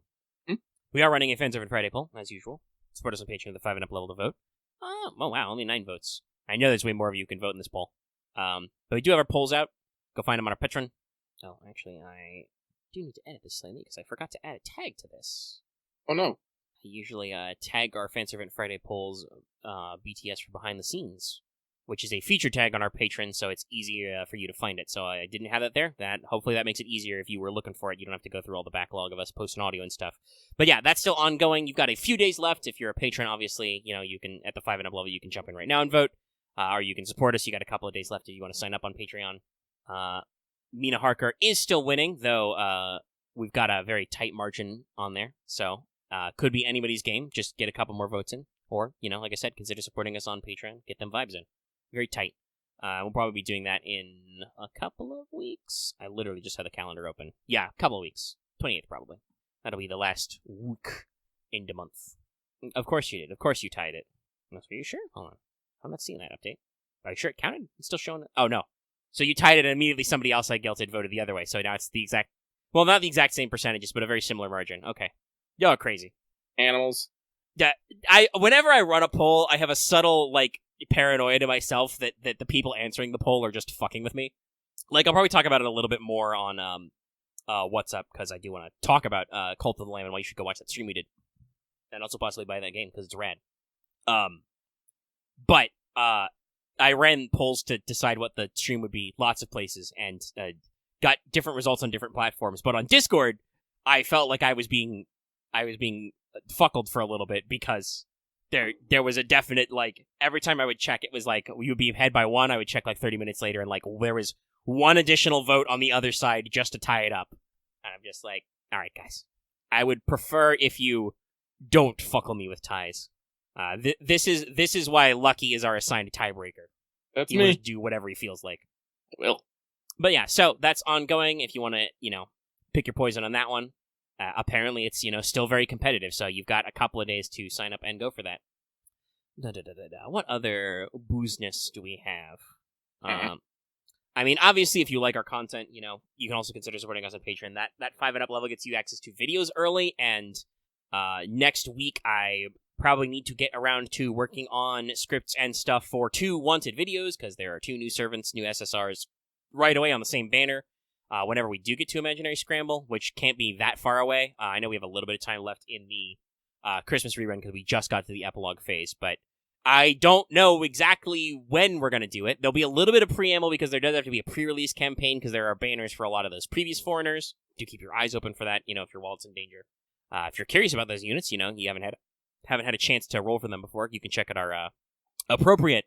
We are running a Fan Servant Friday poll, as usual. Support us on Patreon at the 5 and up level to vote. Oh, wow, only 9 votes. I know there's way more of you who can vote in this poll. But we do have our polls out. Go find them on our Patreon. Oh, actually, I do need to edit this slightly, because I forgot to add a tag to this.
Oh, no.
I usually tag our Fan Servant Friday polls BTS for behind the scenes, which is a feature tag on our Patreon, so it's easier for you to find it. So I didn't have that there. Hopefully that makes it easier if you were looking for it. You don't have to go through all the backlog of us posting audio and stuff. But yeah, that's still ongoing. You've got a few days left. If you're a patron, obviously, you can, at the 5 and up level, you can jump in right now and vote. Or you can support us. You got a couple of days left if you want to sign up on Patreon. Mina Harker is still winning, though we've got a very tight margin on there. So could be anybody's game. Just get a couple more votes in. Or, like I said, consider supporting us on Patreon. Get them vibes in. Very tight. We'll probably be doing that in a couple of weeks. I literally just had the calendar open. Yeah, a couple of weeks. 28th, probably. That'll be the last week in the month. Of course you did. Of course you tied it. Are you sure? Hold on. I'm not seeing that update. Are you sure it counted? It's still showing it? Oh, no. So you tied it, and immediately somebody else I guilted voted the other way. So now it's the exact... Well, not the exact same percentages, but a very similar margin. Okay. Y'all are crazy.
Animals.
Yeah, whenever I run a poll, I have a subtle, paranoia to myself that the people answering the poll are just fucking with me. I'll probably talk about it a little bit more on What's Up, because I do want to talk about Cult of the Lamb and why you should go watch that stream we did. And also possibly buy that game, because it's rad. But I ran polls to decide what the stream would be, lots of places, and got different results on different platforms. But on Discord, I felt like I was being fuckled for a little bit, because there was a definite, every time I would check, it was we would be ahead by 1, I would check 30 minutes later, and there was one additional vote on the other side just to tie it up. And I'm just like, alright guys, I would prefer if you don't fuckle me with ties. This is why Lucky is our assigned tiebreaker.
That's
he
me.
will just do whatever he feels like.
I will.
But yeah, so that's ongoing if you want to, pick your poison on that one. Apparently, it's, still very competitive, so you've got a couple of days to sign up and go for that. What other boozness do we have? I mean, obviously, if you like our content, you can also consider supporting us on Patreon. That 5 and up level gets you access to videos early, and next week, I probably need to get around to working on scripts and stuff for 2 wanted videos, because there are 2 new servants, new SSRs, right away on the same banner. Whenever we do get to Imaginary Scramble, which can't be that far away. I know we have a little bit of time left in the Christmas rerun because we just got to the epilogue phase, but I don't know exactly when we're going to do it. There'll be a little bit of preamble because there does have to be a pre-release campaign because there are banners for a lot of those previous foreigners. Do keep your eyes open for that, if your wallet's in danger. If you're curious about those units, you haven't had a chance to roll for them before, you can check out our appropriate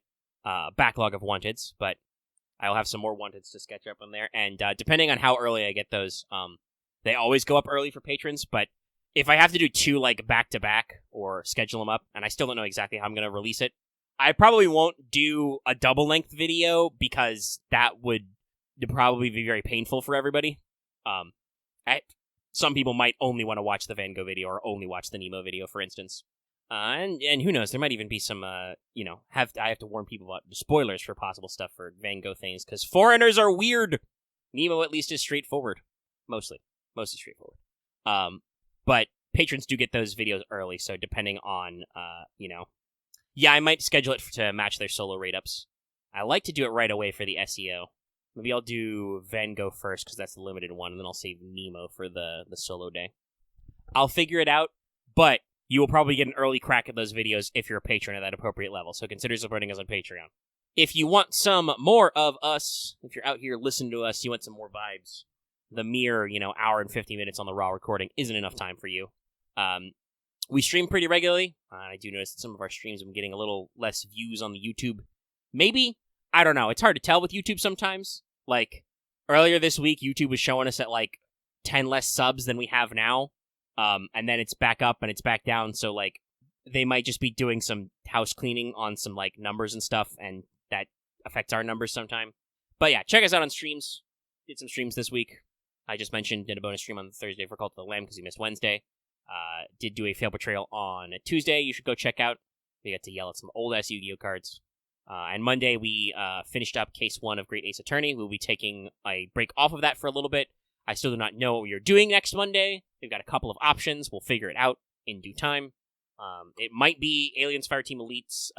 backlog of wanteds, but I'll have some more wanteds to sketch up on there, and depending on how early I get those, they always go up early for patrons, but if I have to do 2, like, back-to-back, or schedule them up, and I still don't know exactly how I'm going to release it, I probably won't do a double-length video, because that would probably be very painful for everybody. Some people might only want to watch the Van Gogh video, or only watch the Nemo video, for instance. And who knows, there might even be some, I have to warn people about the spoilers for possible stuff for Van Gogh things, because foreigners are weird! Nemo, at least, is straightforward. Mostly straightforward. But patrons do get those videos early, so depending on, yeah, I might schedule it to match their solo rate-ups. I like to do it right away for the SEO. Maybe I'll do Van Gogh first, because that's the limited one, and then I'll save Nemo for the solo day. I'll figure it out, but you will probably get an early crack at those videos if you're a patron at that appropriate level, so consider supporting us on Patreon. If you want some more of us, if you're out here listening to us, you want some more vibes, the mere, hour and 50 minutes on the raw recording isn't enough time for you. We stream pretty regularly. I do notice that some of our streams have been getting a little less views on the YouTube. Maybe? I don't know. It's hard to tell with YouTube sometimes. Like, earlier this week, YouTube was showing us at, 10 less subs than we have now. And then it's back up and it's back down, so, they might just be doing some house cleaning on some, numbers and stuff, and that affects our numbers sometime. But yeah, check us out on streams. Did some streams this week. I just mentioned, did a bonus stream on Thursday for Cult of the Lamb because we missed Wednesday. Did do a fail portrayal on Tuesday. You should go check out. We got to yell at some old-ass Yu-Gi-Oh cards. And Monday, we finished up Case 1 of Great Ace Attorney. We'll be taking a break off of that for a little bit. I still do not know what we are doing next Monday. We've got a couple of options. We'll figure it out in due time. It might be Aliens Fireteam Elite's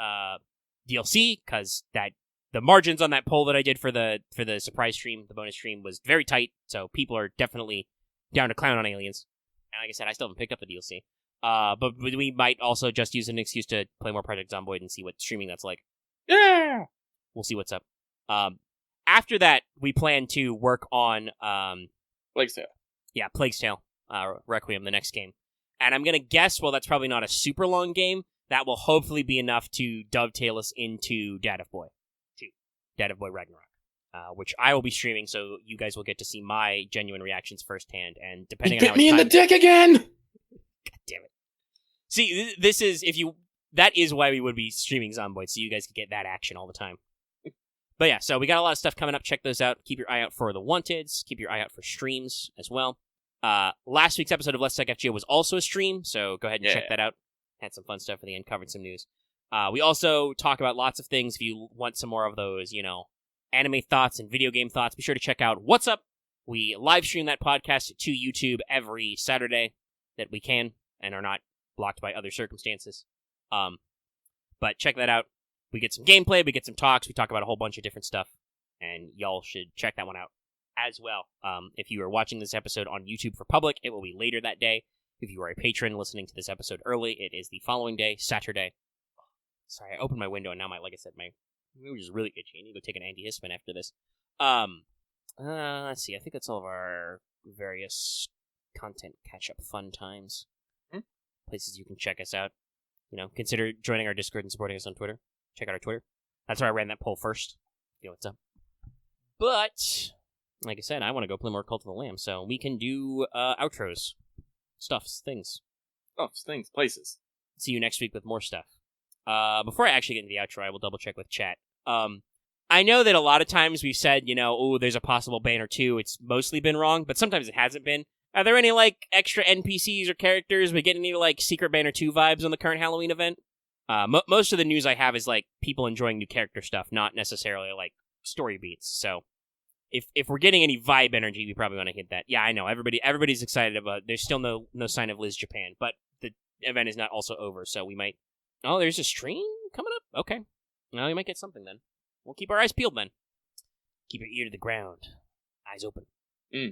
DLC, because the margins on that poll that I did for the surprise stream, the bonus stream, was very tight, so people are definitely down to clown on Aliens. And like I said, I still haven't picked up the DLC. But we might also just use an excuse to play more Project Zomboid and see what streaming that's like.
Yeah!
We'll see what's up. After that, we plan to work on...
Plague's Tale.
Yeah, Plague's Tale. Requiem, the next game. And I'm going to guess, well, that's probably not a super long game, that will hopefully be enough to dovetail us into Dad of Boy 2. Dad of Boy Ragnarok. Which I will be streaming, so you guys will get to see my genuine reactions firsthand, and depending on how much time...
Bit me in the dick again!
God damn it. See, this is, that is why we would be streaming Zomboid, so you guys could get that action all the time. But yeah, so we got a lot of stuff coming up. Check those out. Keep your eye out for the Wanteds. Keep your eye out for streams as well. Last week's episode of Let's Talk FGO was also a stream, so go ahead and check that out. Had some fun stuff at the end, covered some news. We also talk about lots of things. If you want some more of those, anime thoughts and video game thoughts, be sure to check out What's Up. We live stream that podcast to YouTube every Saturday that we can and are not blocked by other circumstances. But check that out. We get some gameplay, we get some talks, we talk about a whole bunch of different stuff, and y'all should check that one out as well. If you are watching this episode on YouTube for public, it will be later that day. If you are a patron listening to this episode early, it is the following day, Saturday. Sorry, I opened my window, and now like I said, my mood is really itchy. I need to go take an antihistamine after this. Let's see, I think that's all of our various content catch-up fun times. Places you can check us out. Consider joining our Discord and supporting us on Twitter. Check out our Twitter. That's where I ran that poll first. What's up. But, like I said, I want to go play more Cult of the Lamb, so we can do outros. Stuffs, things.
Stuffs, things, places.
See you next week with more stuff. Before I actually get into the outro, I will double check with chat. I know that a lot of times we've said, there's a possible ban or two. It's mostly been wrong, but sometimes it hasn't been. Are there any, extra NPCs or characters? We get any, Secret Banner 2 vibes on the current Halloween event? Most of the news I have is, people enjoying new character stuff, not necessarily, story beats. So, if we're getting any vibe energy, we probably want to hit that. Yeah, I know. Everybody's excited about it. There's still no sign of Liz Japan, but the event is not also over, so we might... Oh, there's a stream coming up? Okay. Well, we might get something then. We'll keep our eyes peeled then. Keep your ear to the ground. Eyes open. Yeah,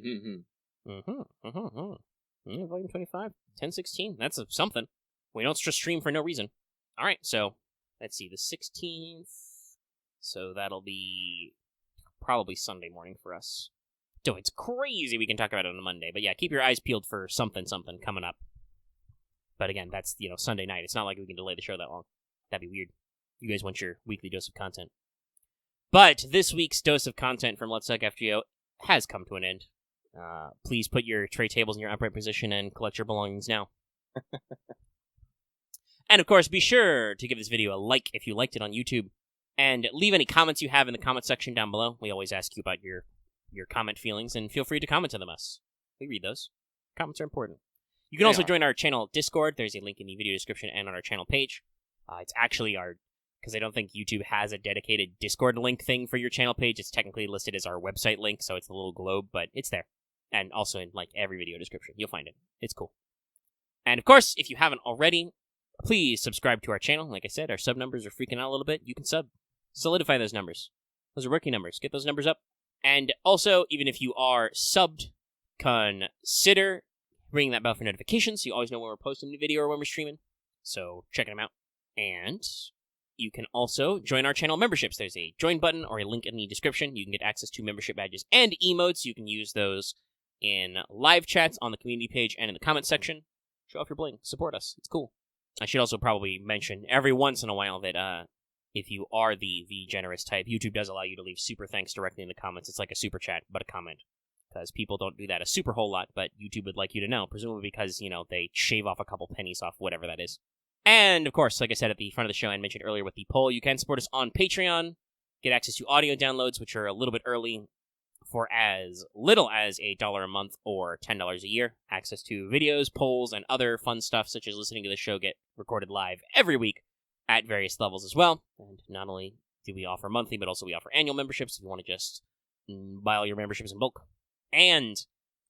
volume 25, 1016. That's something. We don't just stream for no reason. Alright, so, let's see, the 16th. So that'll be probably Sunday morning for us. So it's crazy we can talk about it on a Monday. But yeah, keep your eyes peeled for something coming up. But again, that's, Sunday night. It's not like we can delay the show that long. That'd be weird. You guys want your weekly dose of content. But this week's dose of content from Let's Talk FGO has come to an end. Please put your tray tables in your upright position and collect your belongings now. And of course, be sure to give this video a like if you liked it on YouTube, and leave any comments you have in the comment section down below. We always ask you about your comment feelings, and feel free to comment to them us. We read those. Comments are important. You can also join our channel Discord. There's a link in the video description and on our channel page. It's actually because I don't think YouTube has a dedicated Discord link thing for your channel page. It's technically listed as our website link, so it's a little globe, but it's there. And also in every video description. You'll find it. It's cool. And of course, if you haven't already, please subscribe to our channel. Like I said, our sub numbers are freaking out a little bit. You can sub. Solidify those numbers. Those are working numbers. Get those numbers up. And also, even if you are subbed, consider ringing that bell for notifications so you always know when we're posting a new video or when we're streaming. So, checking them out. And you can also join our channel memberships. There's a join button or a link in the description. You can get access to membership badges and emotes. You can use those in live chats on the community page and in the comment section. Show off your bling. Support us. It's cool. I should also probably mention every once in a while that if you are the generous type, YouTube does allow you to leave super thanks directly in the comments. It's like a super chat, but a comment. Because people don't do that a super whole lot, but YouTube would like you to know, presumably because, they shave off a couple pennies off whatever that is. And, of course, like I said at the front of the show and mentioned earlier with the poll, you can support us on Patreon, get access to audio downloads, which are a little bit early, for as little as $1 a month or $10 a year, access to videos, polls, and other fun stuff, such as listening to the show get recorded live every week at various levels as well. And not only do we offer monthly, but also we offer annual memberships if you want to just buy all your memberships in bulk. And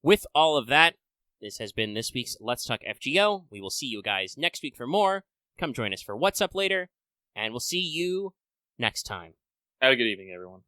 with all of that, this has been this week's Let's Talk FGO. We will see you guys next week for more. Come join us for What's Up later, and we'll see you next time.
Have a good evening, everyone.